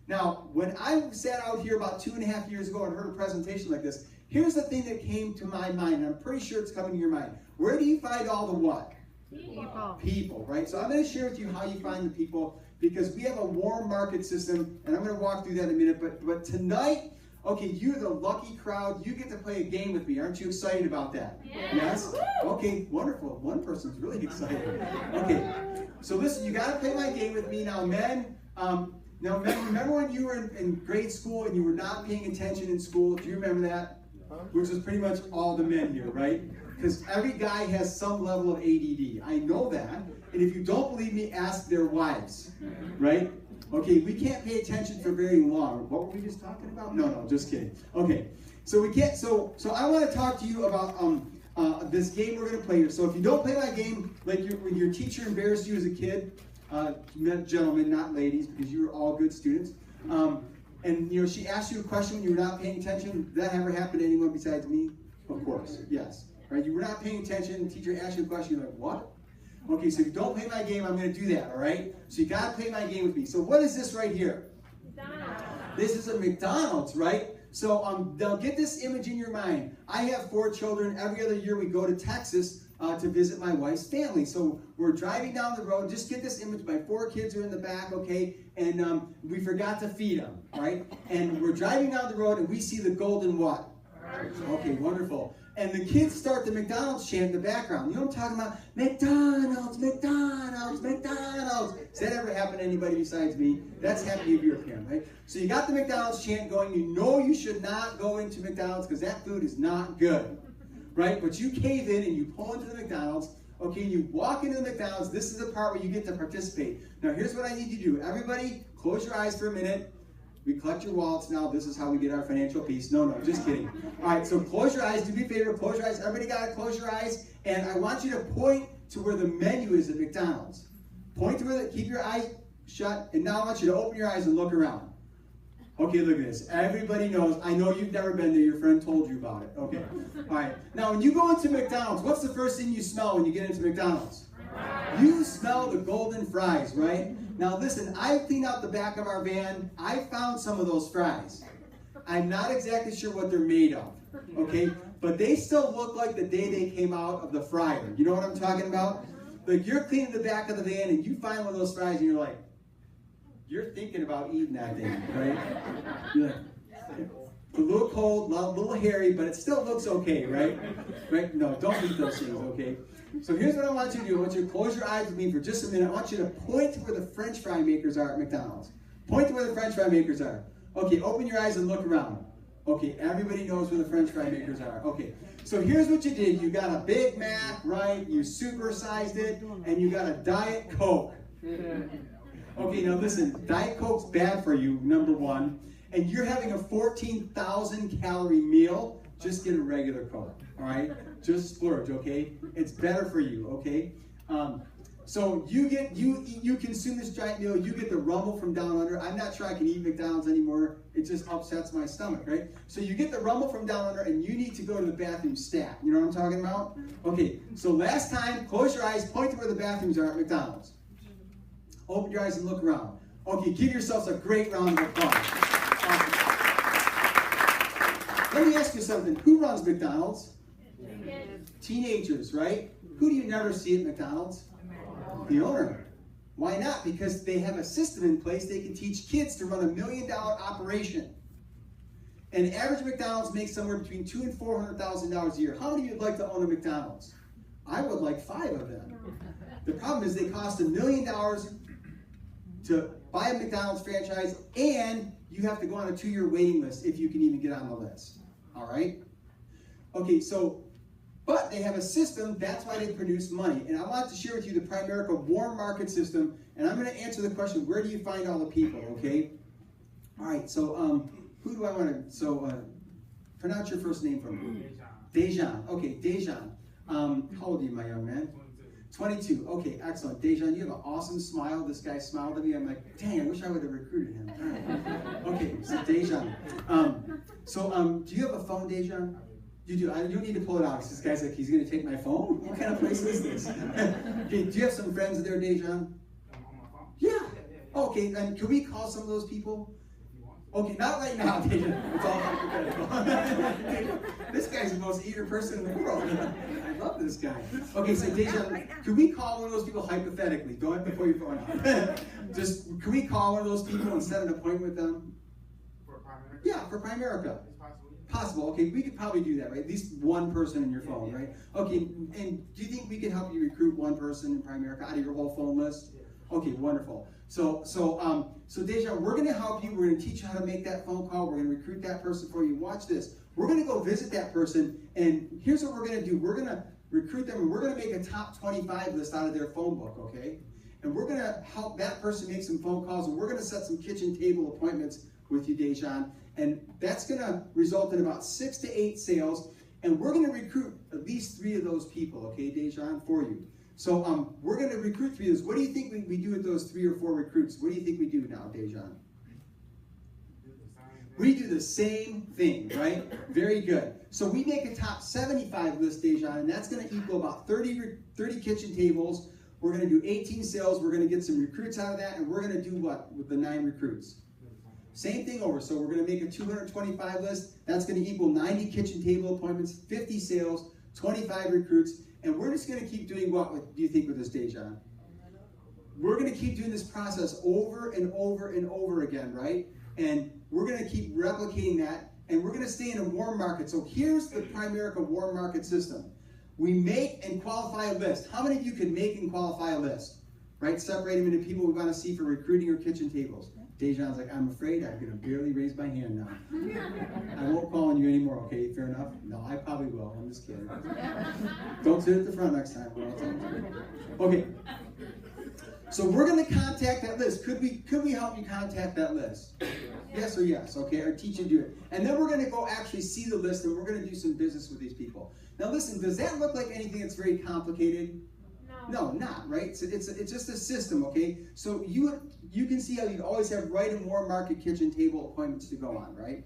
Now, when I sat out here about 2.5 years ago and heard a presentation like this, here's the thing that came to my mind, and I'm pretty sure it's coming to your mind. Where do you find all the what? People, right? So I'm going to share with you how you find the people, because we have a warm market system, and I'm going to walk through that in a minute. But tonight, okay, you're the lucky crowd. You get to play a game with me. Aren't you excited about that? Yes? Okay, wonderful. One person's really excited. Okay, so listen, you got to play my game with me. Now, men, remember when you were in grade school and you were not paying attention in school? Do you remember that? Which is pretty much all the men here, right? Because every guy has some level of ADD. I know that. And if you don't believe me, ask their wives, right? Okay, we can't pay attention for very long. What were we just talking about? No, just kidding. Okay, so we can't. So I want to talk to you about this game we're going to play here. So if you don't play my game, like when your teacher embarrassed you as a kid, gentlemen, not ladies, because you were all good students. And she asked you a question when you were not paying attention. Did that ever happen to anyone besides me? Of course, yes. Right? You were not paying attention. The teacher asked you a question. You're like, what? Okay, so if you don't play my game, I'm going to do that. All right. So you got to play my game with me. So what is this right here? McDonald's. This is a McDonald's, right? So now get this image in your mind. I have 4 children. Every other year we go to Texas to visit my wife's family. So we're driving down the road. Just get this image. My 4 kids are in the back, okay? And we forgot to feed them, right? And we're driving down the road and we see the golden what? Okay, wonderful. And the kids start the McDonald's chant in the background. You know what I'm talking about? McDonald's, McDonald's, McDonald's. Does that ever happen to anybody besides me? That's happened if you're a parent, right? So you got the McDonald's chant going. You know you should not go into McDonald's because that food is not good, right? But you cave in and you pull into the McDonald's. Okay, you walk into the McDonald's. This is the part where you get to participate. Now, here's what I need you to do. Everybody, close your eyes for a minute. We collect your wallets now. This is how we get our financial peace. No, just kidding. All right, so close your eyes. Do me a favor. Close your eyes. Everybody got to close your eyes. And I want you to point to where the menu is at McDonald's. Point to where keep your eyes shut. And now I want you to open your eyes and look around. Okay, look at this. Everybody knows. I know you've never been there. Your friend told you about it. Okay. All right. Now, when you go into McDonald's, what's the first thing you smell when you get into McDonald's? You smell the golden fries, right? Now listen, I cleaned out the back of our van. I found some of those fries. I'm not exactly sure what they're made of, okay? But they still look like the day they came out of the fryer. You know what I'm talking about? Like you're cleaning the back of the van and you find one of those fries and you're like, you're thinking about eating that thing, right? You're like, it's a little cold, a little hairy, but it still looks okay, right? Right? No, don't eat those things, okay? So here's what I want you to do. I want you to close your eyes with me for just a minute. I want you to point to where the French fry makers are at McDonald's. Point to where the French fry makers are. Okay, open your eyes and look around. Okay, everybody knows where the French fry makers are. Okay, so here's what you did. You got a Big Mac, right? You supersized it, and you got a Diet Coke. Okay, now listen, Diet Coke's bad for you, number one. And you're having a 14,000 calorie meal, just get a regular Coke, all right? Just splurge, okay? It's better for you, okay? So you consume this giant meal, you get the rumble from down under. I'm not sure I can eat McDonald's anymore. It just upsets my stomach, right? So you get the rumble from down under and you need to go to the bathroom stat. You know what I'm talking about? Okay, so last time, close your eyes, point to where the bathrooms are at McDonald's. Open your eyes and look around. Okay, give yourselves a great round of applause. Let me ask you something. Who runs McDonald's? Teenagers, right? Who do you never see at McDonald's? The owner. Why not? Because they have a system in place. They can teach kids to run $1 million operation. And average McDonald's makes somewhere between $200,000 and $400,000 a year. How many of you would like to own a McDonald's? I would like 5 of them. The problem is they cost $1 million to buy a McDonald's franchise, and you have to go on a 2-year waiting list if you can even get on the list. All right? Okay, so But they have a system, that's why they produce money. And I want to share with you the Primerica warm market system, and I'm going to answer the question, where do you find all the people, okay? All right, so who do I want to, pronounce your first name for me. Dejan. Okay, Dejan. How old are you, my young man? 22. Okay, excellent. Dejan, you have an awesome smile. This guy smiled at me. I'm like, dang, I wish I would have recruited him. All right. Okay, so Dejan. Do you have a phone, Dejan? You do. You don't need to pull it out. This guy's like, he's going to take my phone? What kind of place is this? Okay, do you have some friends there, Dejan? Yeah. Okay, and can we call some of those people? Okay, not right now, Dejan. It's all hypothetical. This guy's the most eager person in the world. I love this guy. Okay, so Dejan, could we call one of those people hypothetically? Don't have to pull your phone out. Just, can we call one of those people and set an appointment with them? For Primerica? Yeah, for Primerica. It's possible. Possible. Okay, we could probably do that, right? At least one person in your phone, right? Okay, and do you think we can help you recruit one person in Primerica out of your whole phone list? Okay, wonderful. So Dejan, we're going to help you. We're going to teach you how to make that phone call. We're going to recruit that person for you. Watch this. We're going to go visit that person, and here's what we're going to do. We're going to recruit them, and we're going to make a top 25 list out of their phone book, okay? And we're going to help that person make some phone calls, and we're going to set some kitchen table appointments with you, Dejan, and that's going to result in about 6 to 8 sales, and we're going to recruit at least 3 of those people, okay, Dejan, for you. So we're going to recruit 3 of those. What do you think we do with those 3 or 4 recruits? What do you think we do now, Dejan? We do the same thing, right? Very good. So we make a top 75 list, Dejan, and that's going to equal about 30 kitchen tables. We're going to do 18 sales. We're going to get some recruits out of that, and we're going to do what with the 9 recruits? Same thing over. So we're going to make a 225 list. That's going to equal 90 kitchen table appointments, 50 sales, 25 recruits, and we're just going to keep doing what do you think with this, Dejan? We're going to keep doing this process over and over and over again, right? And we're going to keep replicating that, and we're going to stay in a warm market. So here's the Primerica warm market system. We make and qualify a list. How many of you can make and qualify a list? Right? Separate them into people we want to see for recruiting or kitchen tables. Dejan's like, I'm afraid I'm going to barely raise my hand now. I won't call on you anymore, okay? Fair enough? No, I probably will. I'm just kidding. Don't sit at the front next time when I'll talk to you. Okay. So we're going to contact that list. Could we help you contact that list? Yes or yes, okay? Or teach you to do it. And then we're going to go actually see the list, and we're going to do some business with these people. Now listen, does that look like anything that's very complicated? No, not, right? So it's just a system, okay? So you can see how you always have right and warm market kitchen table appointments to go on, right?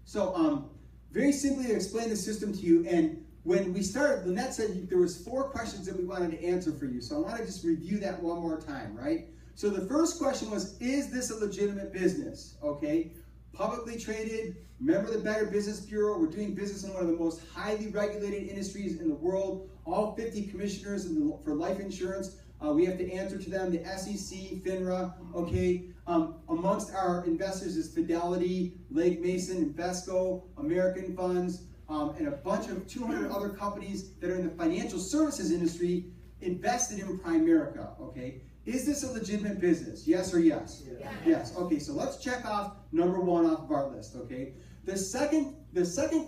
So very simply to explain the system to you, and when we started, Lynette said there was 4 questions that we wanted to answer for you. So I want to just review that one more time, right? So the first question was, is this a legitimate business, okay? Publicly traded, member of the Better Business Bureau. We're doing business in one of the most highly regulated industries in the world. All 50 commissioners for life insurance. We have to answer to them, the SEC, FINRA, okay? Amongst our investors is Fidelity, Legg Mason, Invesco, American Funds, and a bunch of 200 other companies that are in the financial services industry invested in Primerica, okay? Is this a legitimate business? Yes or yes? Yes. Yes. Okay, so let's check off number 1 off of our list, okay? The second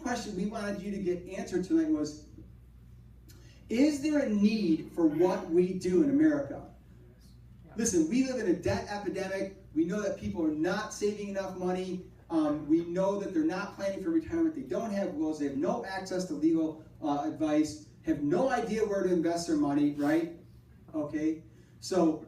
question we wanted you to get answered tonight was, is there a need for what we do in America? Listen, we live in a debt epidemic. We know that people are not saving enough money. We know that they're not planning for retirement. They don't have wills. They have no access to legal advice, have no idea where to invest their money, right? Okay? So,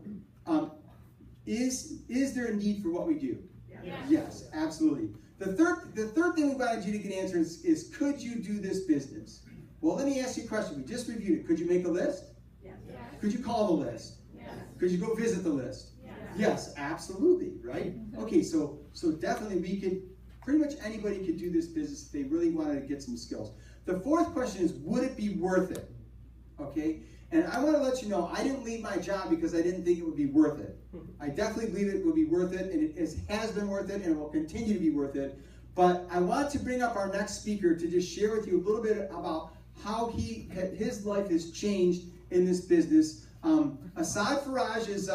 is there a need for what we do? Yes. Yes, absolutely. The third thing we wanted you to get answered is could you do this business? Well, let me ask you a question. We just reviewed it. Could you make a list? Yes. Could you call the list? Yes. Could you go visit the list? Yes, absolutely, right? Okay, so definitely we could, pretty much anybody could do this business if they really wanted to get some skills. The fourth question is, would it be worth it? Okay, and I want to let you know, I didn't leave my job because I didn't think it would be worth it. I definitely believe it will be worth it, and it has been worth it, and it will continue to be worth it. But I want to bring up our next speaker to just share with you a little bit about how his life has changed in this business. Asad Faraj is the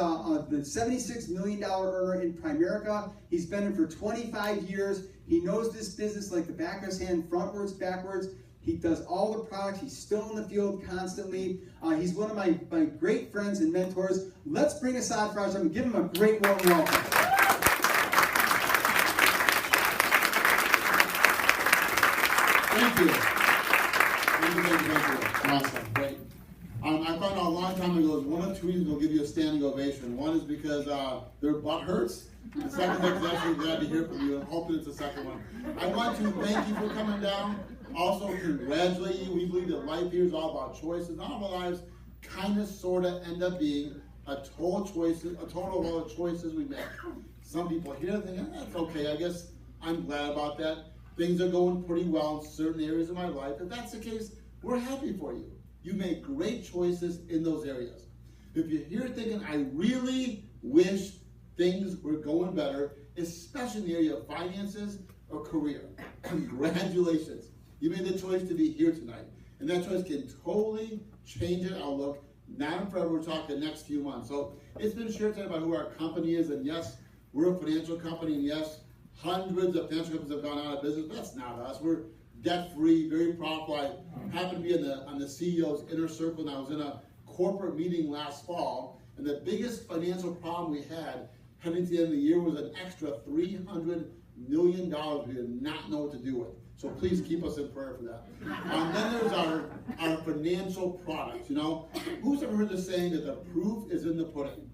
$76 million earner in Primerica. He's been in for 25 years. He knows this business like the back of his hand, frontwards, backwards. He does all the products. He's still in the field constantly. He's one of my great friends and mentors. Let's bring Asad Faraj up and give him a great warm welcome. Thank you. Awesome, great. I found out a long time ago, one of two reasons will give you a standing ovation. One is because their butt hurts. The second thing is actually glad to hear from you. I'm hoping it's the second one. I want to thank you for coming down. Also congratulate you. We believe that life here is all about choices. Not all our lives kind of, sort of end up being a total of all the choices we make. Some people here think, that's okay, I guess I'm glad about that. Things are going pretty well in certain areas of my life. If that's the case, we're happy for you. You make great choices in those areas. If you're here thinking, I really wish things were going better, especially in the area of finances or career, congratulations. You made the choice to be here tonight. And that choice can totally change your outlook. Now and forever, we're talking the next few months. So it's been shared today about who our company is. And yes, we're a financial company. And yes, hundreds of financial companies have gone out of business. But that's not us. We're debt-free, very profitable. I happened to be on the CEO's inner circle, and I was in a corporate meeting last fall. And the biggest financial problem we had heading to the end of the year was an extra $300 million we did not know what to do with. So please keep us in prayer for that. Then there's our financial products. You know, who's ever heard the saying that the proof is in the pudding?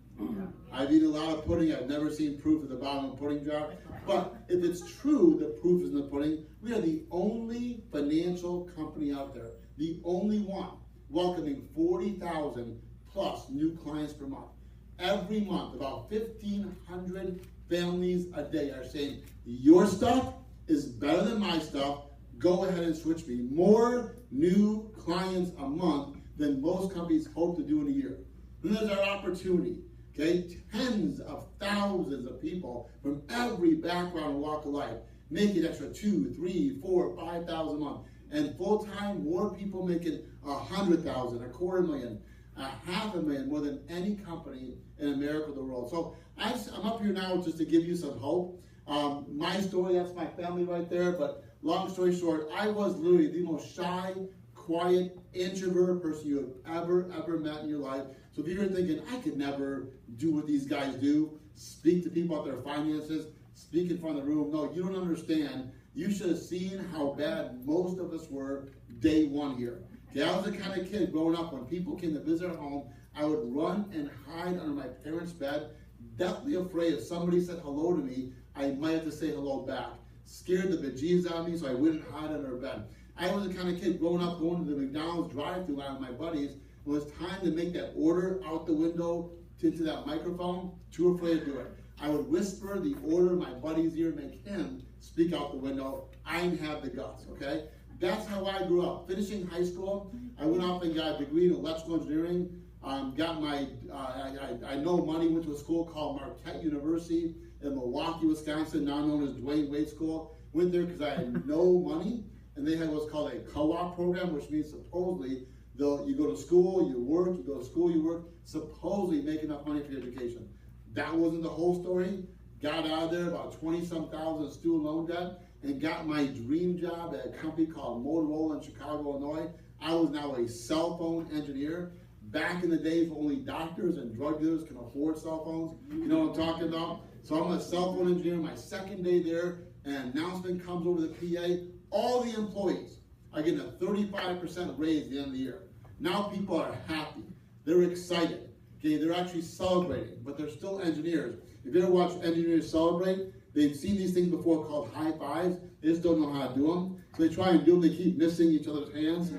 I've eaten a lot of pudding. I've never seen proof at the bottom of a pudding jar. But if it's true the proof is in the pudding, we are the only financial company out there, the only one, welcoming 40,000 plus new clients per month. Every month, about 1,500 families a day are saying, your stuff is better than my stuff. Go ahead and switch me. More new clients a month than most companies hope to do in a year. Then there's our opportunity. Okay, tens of thousands of people from every background and walk of life making extra 2, 3, 4, 5,000 a month, and full time more people making 100,000, $250,000, $500,000 more than any company in America or the world. So I'm up here now just to give you some hope. My story, that's my family right there. But long story short, I was literally the most shy, quiet, introvert person you have ever met in your life. So if you're thinking, I could never do what these guys do, speak to people about their finances, speak in front of the room, no, you don't understand. You should have seen how bad most of us were day one here. Okay, I was the kind of kid growing up, when people came to visit our home, I would run and hide under my parents' bed, deathly afraid if somebody said hello to me, I might have to say hello back. Scared the bejesus out of me, so I wouldn't hide under a bed. I was the kind of kid growing up going to the McDonald's drive-thru with my buddies. When it was time to make that order out the window into that microphone, too afraid to do it. I would whisper the order in my buddy's ear, make him speak out the window. I didn't have the guts, okay? That's how I grew up. Finishing high school, I went off and got a degree in electrical engineering. Got my, I know money, went to a school called Marquette University in Milwaukee, Wisconsin, now known as Dwayne Wade School. Went there because I had no money, and they had what's called a co-op program, which means supposedly you go to school, you work, you go to school, you work, supposedly make enough money for your education. That wasn't the whole story. Got out of there, about 20-some thousand student loan debt, and got my dream job at a company called Motorola in Chicago, Illinois. I was now a cell phone engineer. Back in the days, only doctors and drug dealers can afford cell phones. You know what I'm talking about? So I'm a cell phone engineer. My second day there, an announcement comes over the PA. All the employees are getting a 35% raise at the end of the year. Now people are happy. They're excited. Okay, they're actually celebrating, but they're still engineers. If you ever watch engineers celebrate, they've seen these things before called high fives. They just don't know how to do them. So they try and do them. They keep missing each other's hands,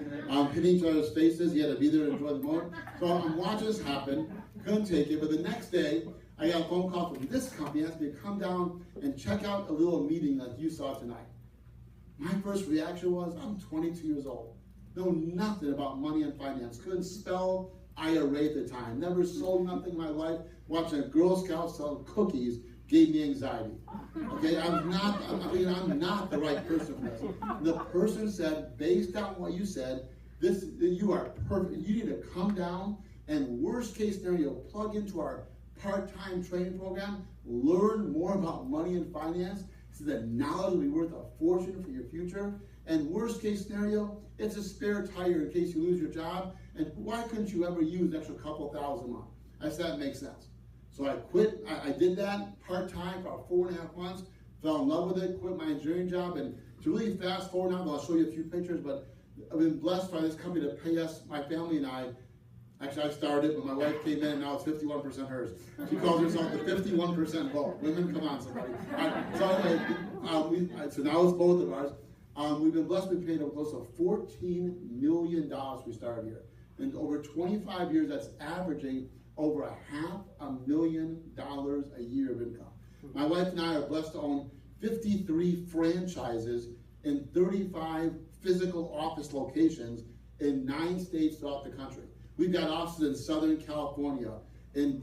hitting each other's faces. You had to be there to enjoy the moment. So I'm watching this happen. Couldn't take it. But the next day, I got a phone call from this company asking me to come down and check out a little meeting like you saw tonight. My first reaction was, I'm 22 years old. Know nothing about money and finance. Couldn't spell IRA at the time. Never sold nothing in my life. Watching a Girl Scout sell cookies gave me anxiety. Okay, I'm not the right person for this. The person said, based on what you said, you are perfect. You need to come down and worst case scenario, plug into our part-time training program, learn more about money and finance, so that knowledge will be worth a fortune for your future. And worst case scenario, it's a spare tire in case you lose your job. And why couldn't you ever use an extra couple thousand a month? I said that makes sense. So I quit. I did that part-time for about 4.5 months. Fell in love with it, quit my engineering job. And to really fast forward now, I'll show you a few pictures, but I've been blessed by this company to pay us, my family and I. Actually, I started, but my wife came in, and now it's 51% hers. She calls herself the 51% vote. Women, come on, somebody. So anyway, so now it's both of ours. We've been blessed. We paid close to $14 million we started here. And over 25 years, that's averaging over $500,000 a year of income. My wife and I are blessed to own 53 franchises in 35 physical office locations in 9 states throughout the country. We've got offices in Southern California, in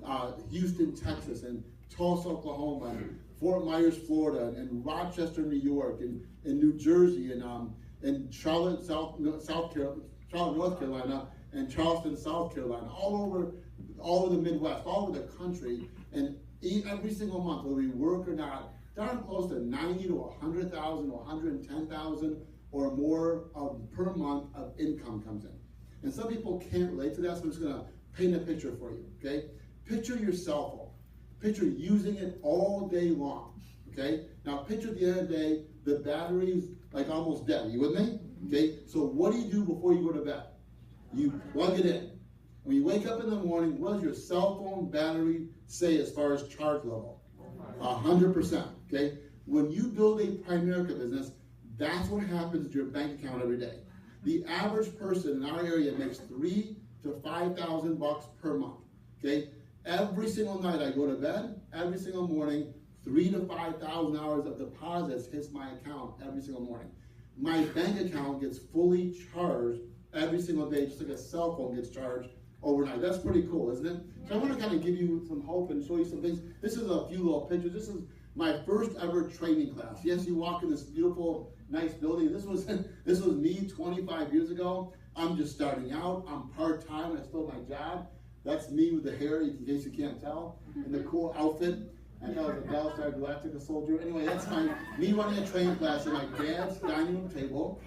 Houston, Texas, and Tulsa, Oklahoma, and Fort Myers, Florida, and Rochester, New York, and New Jersey, and Charlotte, North Carolina, and Charleston, South Carolina, all over the Midwest, all over the country. And every single month, whether we work or not, darn close to 90 to 100,000 or 110,000 or more per month of income comes in. And some people can't relate to that, so I'm just gonna paint a picture for you, okay? Picture your cell phone. Picture using it all day long, okay? Now picture at the end of the day, the battery's like almost dead. Are you with me? Okay, so what do you do before you go to bed? You plug it in. When you wake up in the morning, what does your cell phone battery say as far as charge level? 100%, okay? When you build a Primerica business, that's what happens to your bank account every day. The average person in our area makes $3,000 to $5,000 per month, okay? Every single night I go to bed, every single morning, $3,000 to $5,000 of deposits hits my account every single morning. My bank account gets fully charged every single day, just like a cell phone gets charged overnight. That's pretty cool, isn't it? So I want to kind of give you some hope and show you some things. This is a few little pictures. This is my first ever training class. Yes, you walk in this beautiful, nice building. This was me 25 years ago. I'm just starting out. I'm part-time. I still have my job. That's me with the hair, in case you can't tell, and the cool outfit. I know I was a Battlestar Galactica soldier. Anyway, that's me running a training class at my dad's dining room table.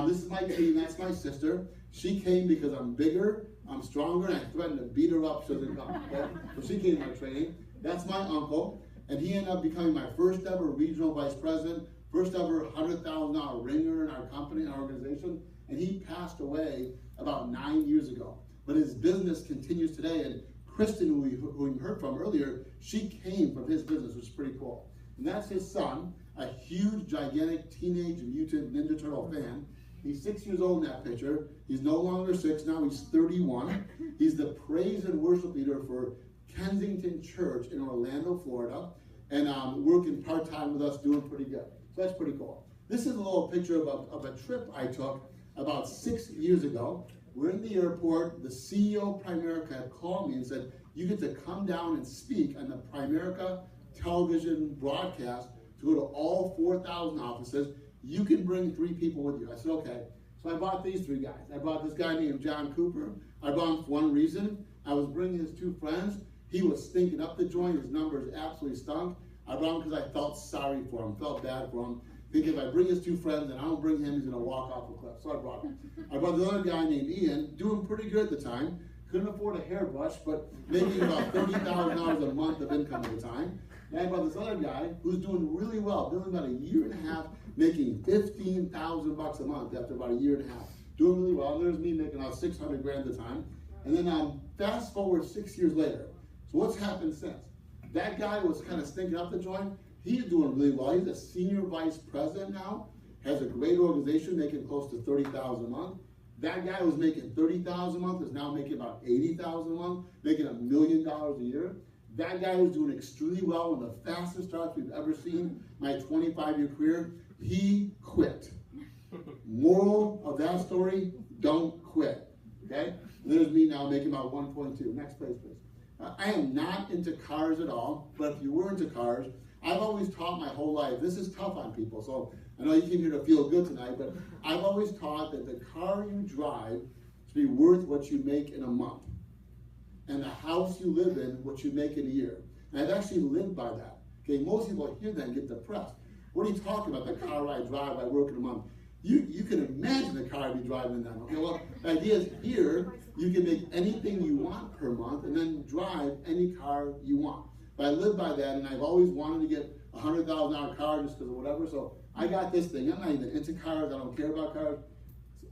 This is my team. That's my sister. She came because I'm bigger, I'm stronger, and I threatened to beat her up so she doesn't come. Okay? So she came to my training. That's my uncle, and he ended up becoming my first ever regional vice president, first ever $100,000 ringer in our company, in our organization, and he passed away about 9 years ago. But his business continues today, and Kristen, who we heard from earlier, she came from his business, which is pretty cool. And that's his son, a huge, gigantic Teenage Mutant Ninja Turtle fan. He's 6 years old in that picture. He's no longer 6 now, he's 31. He's the praise and worship leader for Kensington Church in Orlando, Florida, and working part-time with us, doing pretty good. So that's pretty cool. This is a little picture of a trip I took about 6 years ago. We're in the airport. The CEO of Primerica had called me and said, you get to come down and speak on the Primerica television broadcast to go to all 4,000 offices. You can bring 3 people with you. I said, okay. So I brought these 3 guys. I brought this guy named John Cooper. I brought him for one reason. I was bringing his 2 friends. He was stinking up the joint. His numbers absolutely stunk. I brought him because I felt sorry for him, felt bad for him. Thinking if I bring his 2 friends and I don't bring him, he's going to walk off a cliff. So I brought him. I brought the other guy named Ian, doing pretty good at the time. Couldn't afford a hairbrush, but making about $30,000 a month of income at the time. And I brought this other guy who's doing really well, doing about a year and a half, making $15,000 a month after about a year and a half. Doing really well. And there's me making about $600 grand at the time. And then fast forward 6 years later. So what's happened since? That guy was kind of stinking up the joint. He's doing really well. He's a senior vice president now, has a great organization making close to $30,000 a month. That guy was making $30,000 a month is now making about $80,000 a month, making $1 million a year. That guy was doing extremely well, one of the fastest starts we've ever seen my 25-year career. He quit. Moral of that story, don't quit, okay? And there's me now making about 1.2. Next place, please. I am not into cars at all, but if you were into cars, I've always taught my whole life, this is tough on people, so I know you came here to feel good tonight, but I've always taught that the car you drive should be worth what you make in a month, and the house you live in, what you make in a year. And I've actually lived by that. Okay, most people hear that and get depressed. What are you talking about, the car I drive, I work in a month? You can imagine the car I'd be driving then. Okay, well, the idea is here, you can make anything you want per month and then drive any car you want. But I live by that, and I've always wanted to get a $100,000 car just because of whatever, so I got this thing. I'm not even into cars, I don't care about cars,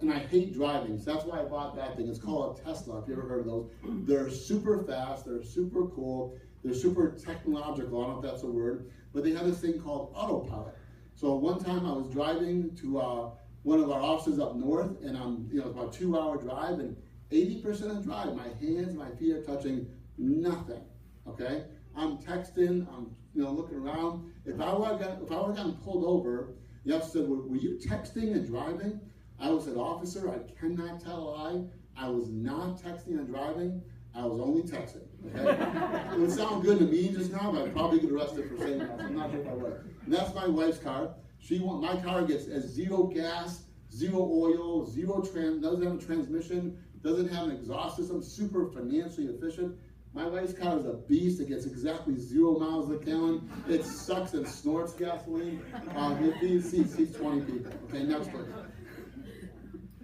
and I hate driving, so that's why I bought that thing. It's called a Tesla, if you ever heard of those. They're super fast, they're super cool, they're super technological, I don't know if that's a word, but they have this thing called autopilot. So one time I was driving to one of our offices up north, and it's about a 2-hour drive, and 80% of the drive, my hands and my feet are touching nothing, okay? I'm texting, I'm looking around. If I would have gotten pulled over, the officer said, were you texting and driving? I would have said, officer, I cannot tell a lie. I was not texting and driving. I was only texting, okay? It would sound good to me just now, but I'd probably get arrested for saying that. So I'm not sure if I would. And that's my wife's car. My car gets zero gas, zero oil, doesn't have a transmission, doesn't have an exhaust system, super financially efficient. My wife's car is a beast. It gets exactly 0 miles a gallon. It sucks and snorts gasoline. It seats 20 people. Okay, next please.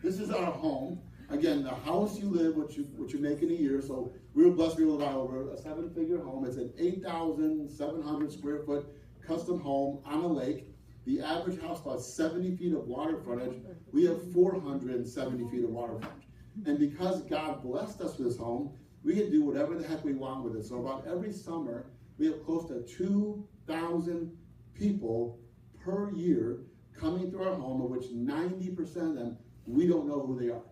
This is our home. Again, the house you live, what you make in a year. So we were blessed to be able to buy over a 7-figure home. It's an 8,700 square foot custom home on a lake. The average house about 70 feet of water frontage. We have 470 feet of water frontage. And because God blessed us with this home, we can do whatever the heck we want with it. So about every summer, we have close to 2,000 people per year coming through our home, of which 90% of them, we don't know who they are.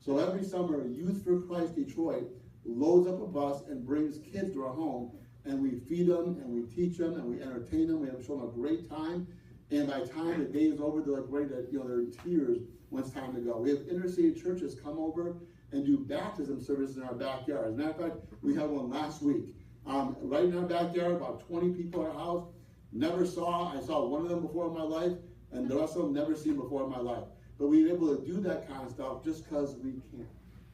So every summer, Youth for Christ Detroit loads up a bus and brings kids to our home, and we feed them, and we teach them, and we entertain them. We have show them a great time. And by the time the day is over, they're like ready to, they're in tears when it's time to go. We have inner city churches come over and do baptism services in our backyard. As a matter of fact, we had one last week. Right in our backyard, about 20 people at our house. I saw one of them before in my life, and the rest of them never seen before in my life. But we were able to do that kind of stuff just because we can.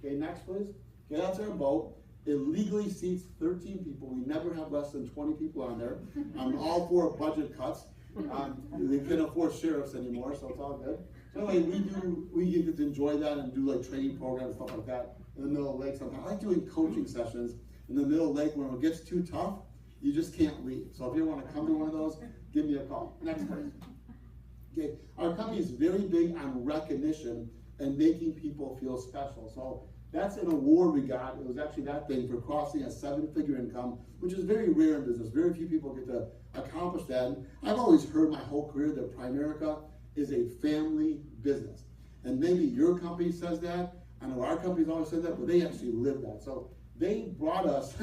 Okay, next please. Okay, that's our boat. It legally seats 13 people. We never have less than 20 people on there. All for budget cuts. They can't afford sheriffs anymore, so it's all good. So anyway, we get to enjoy that and do like training programs and stuff like that in the middle of the lake sometimes. I like doing coaching sessions in the middle of the lake when it gets too tough, you just can't leave. So if you want to come to one of those, give me a call. Next person. Okay, our company is very big on recognition and making people feel special. So that's an award we got. It was actually that thing for crossing a 7-figure income, which is very rare in business. Very few people get to accomplish that. And I've always heard my whole career that Primerica is a family business. And maybe your company says that. I know our company's always said that, but they actually live that. So they brought us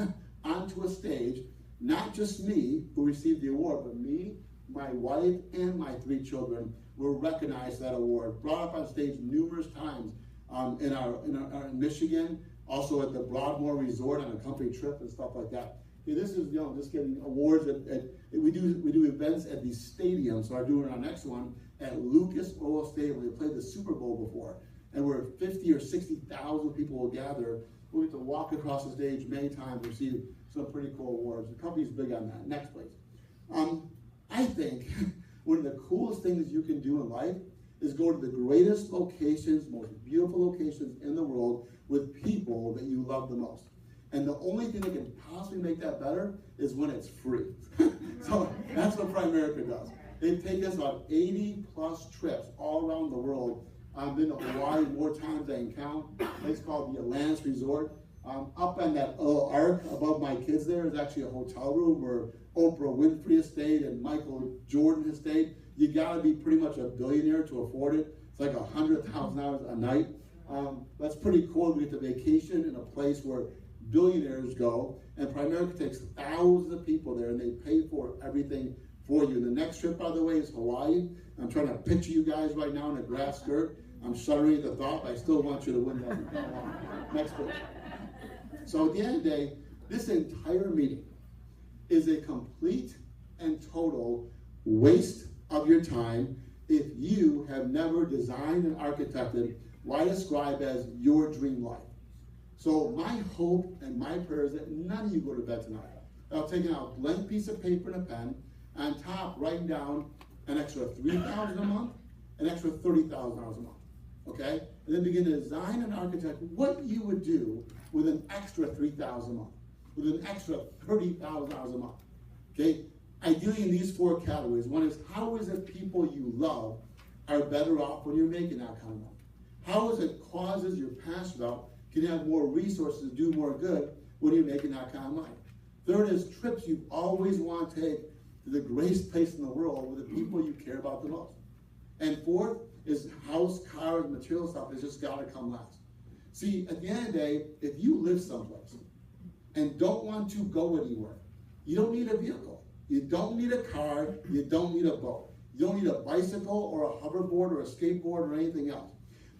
onto a stage, not just me, who received the award, but me, my wife, and my 3 children were recognized for that award. Brought up on stage numerous times in Michigan, also at the Broadmoor Resort on a company trip and stuff like that. Okay, this is just getting awards we do events at these stadiums. So I'm doing our next one at Lucas Oil Stadium. We played the Super Bowl before, and where 50 or 60,000 people will gather. We get to walk across the stage many times and receive some pretty cool awards. The company's big on that. Next, please. I think one of the coolest things you can do in life is go to the greatest locations, most beautiful locations in the world with people that you love the most. And the only thing that can possibly make that better is when it's free. So that's what Primerica does. They've taken us about 80 plus trips all around the world. I've been to Hawaii more times than I can count. It's called the Atlantis Resort. Up on that little arc above my kids there is actually a hotel room where Oprah Winfrey has stayed and Michael Jordan has stayed. You gotta be pretty much a billionaire to afford it. It's like $100,000 a night. That's pretty cool to get to vacation in a place where billionaires go, and Primerica takes thousands of people there and they pay for everything for you. The next trip, by the way, is Hawaii. I'm trying to picture you guys right now in a grass skirt. I'm shuddering at the thought, but I still want you to win that. Next picture. So at the end of the day, this entire meeting is a complete and total waste of your time if you have never designed and architected what I describe as your dream life. So my hope and my prayer is that none of you go to bed tonight without taking out a blank piece of paper and a pen, on top writing down an extra $3,000 a month, an extra $30,000 a month, okay? And then begin to design and architect what you would do with an extra $3,000 a month, with an extra $30,000 a month, okay? Ideally in these 4 categories. One is, how is it people you love are better off when you're making that kind of money? How is it causes you're passionate about can have more resources to do more good when you're making that kind of money? Third is trips you always want to take to the greatest place in the world with the people you care about the most. And fourth is house, cars, material stuff has just got to come last. See, at the end of the day, if you live someplace and don't want to go anywhere, you don't need a vehicle. You don't need a car. You don't need a boat. You don't need a bicycle or a hoverboard or a skateboard or anything else.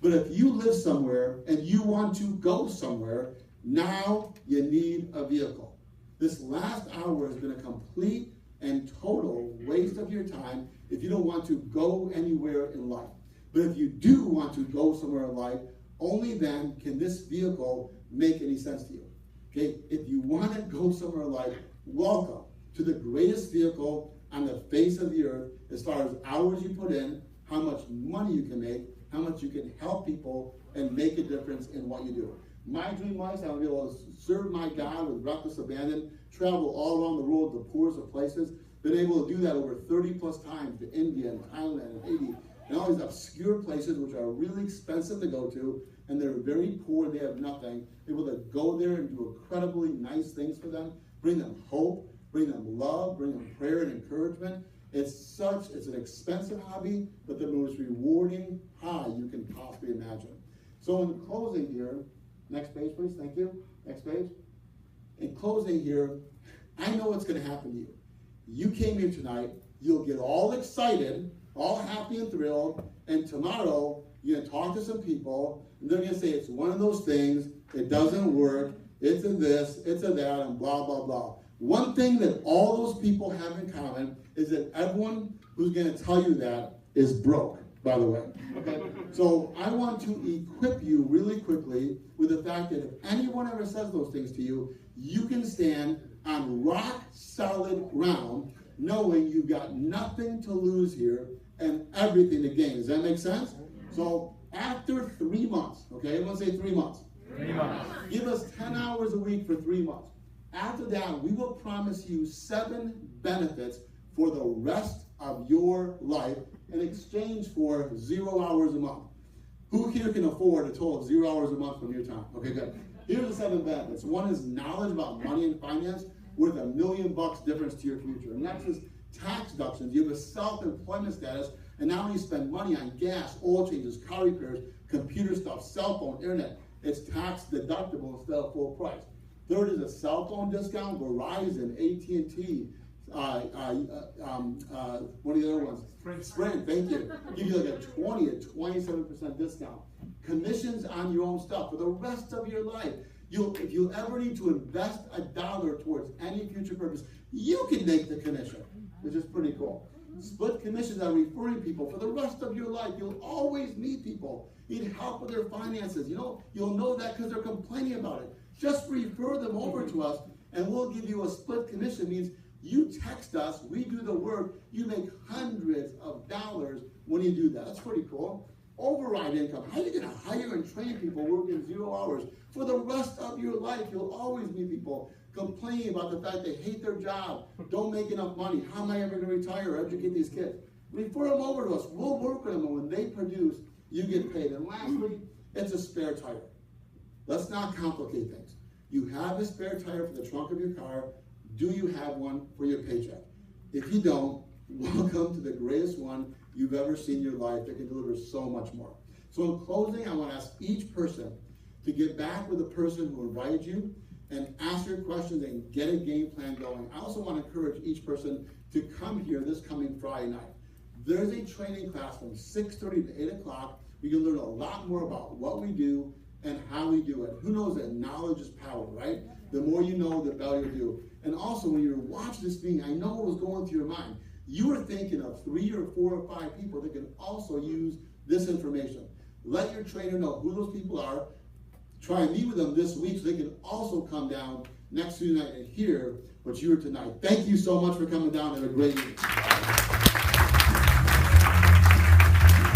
But if you live somewhere and you want to go somewhere, now you need a vehicle. This last hour has been a complete and total waste of your time if you don't want to go anywhere in life. But if you do want to go somewhere in life, only then can this vehicle make any sense to you. Okay, if you want to go somewhere in life, welcome to the greatest vehicle on the face of the earth as far as hours you put in, how much money you can make, how much you can help people and make a difference in what you do. My dream life, I want to be able to serve my God with reckless abandon, travel all around the world, the poorest of places, been able to do that over 30 plus times to India and Thailand and Haiti, and all these obscure places which are really expensive to go to, and they're very poor, they have nothing, able to go there and do incredibly nice things for them, bring them hope, bring them love, bring them prayer and encouragement. It's an expensive hobby, but the most rewarding high you can possibly imagine. So in closing here, next page please, thank you, next page. In closing here, I know what's gonna happen to you. You came here tonight, you'll get all excited, all happy and thrilled, and tomorrow you're gonna talk to some people, and they're gonna say it's one of those things, it doesn't work, it's a this, it's a that, and blah, blah, blah. One thing that all those people have in common is that everyone who's gonna tell you that is broke, by the way, okay? So I want to equip you really quickly with the fact that if anyone ever says those things to you, you can stand on rock solid ground knowing you've got nothing to lose here and everything to gain. Does that make sense? So after 3 months, okay, everyone say 3 months. 3 months. Give us 10 hours a week for 3 months. After that, we will promise you 7 benefits for the rest of your life in exchange for 0 hours a month. Who here can afford a total of 0 hours a month from your time? Okay, good. Here's the 7 benefits. One is knowledge about money and finance worth $1 million difference to your future. Next is tax deductions. You have a self-employment status, and now you spend money on gas, oil changes, car repairs, computer stuff, cell phone, internet. It's tax deductible instead of full price. Third is a cell phone discount. Verizon, AT&T, one of the other ones, Sprint, thank you. Give you like a 20 to 27% discount. Commissions on your own stuff for the rest of your life. If you ever need to invest $1 towards any future purpose, you can make the commission, which is pretty cool. Split commissions on referring people for the rest of your life. You'll always meet people, need help with their finances. You'll know that because they're complaining about it. Just refer them over to us, and we'll give you a split commission. It means you text us, we do the work, you make hundreds of dollars when you do that. That's pretty cool. Override income. How are you going to hire and train people working 0 hours? For the rest of your life, you'll always meet people complaining about the fact they hate their job, don't make enough money. How am I ever going to retire or educate these kids? Refer them over to us. We'll work with them, and when they produce, you get paid. And lastly, it's a spare tire. Let's not complicate things. You have a spare tire for the trunk of your car. Do you have one for your paycheck? If you don't, welcome to the greatest one you've ever seen in your life that can deliver so much more. So in closing, I want to ask each person to get back with the person who invited you and ask your questions and get a game plan going. I also want to encourage each person to come here this coming Friday night. There's a training class from 6:30 to 8 o'clock. We can learn a lot more about what we do and how we do it. Who knows that knowledge is power, right? The more you know, the better you do. And also, when you're watching this meeting, I know what was going through your mind. You were thinking of 3 or 4 or 5 people that can also use this information. Let your trainer know who those people are. Try and meet with them this week so they can also come down next Tuesday night and hear what you heard tonight. Thank you so much for coming down. Have a great evening.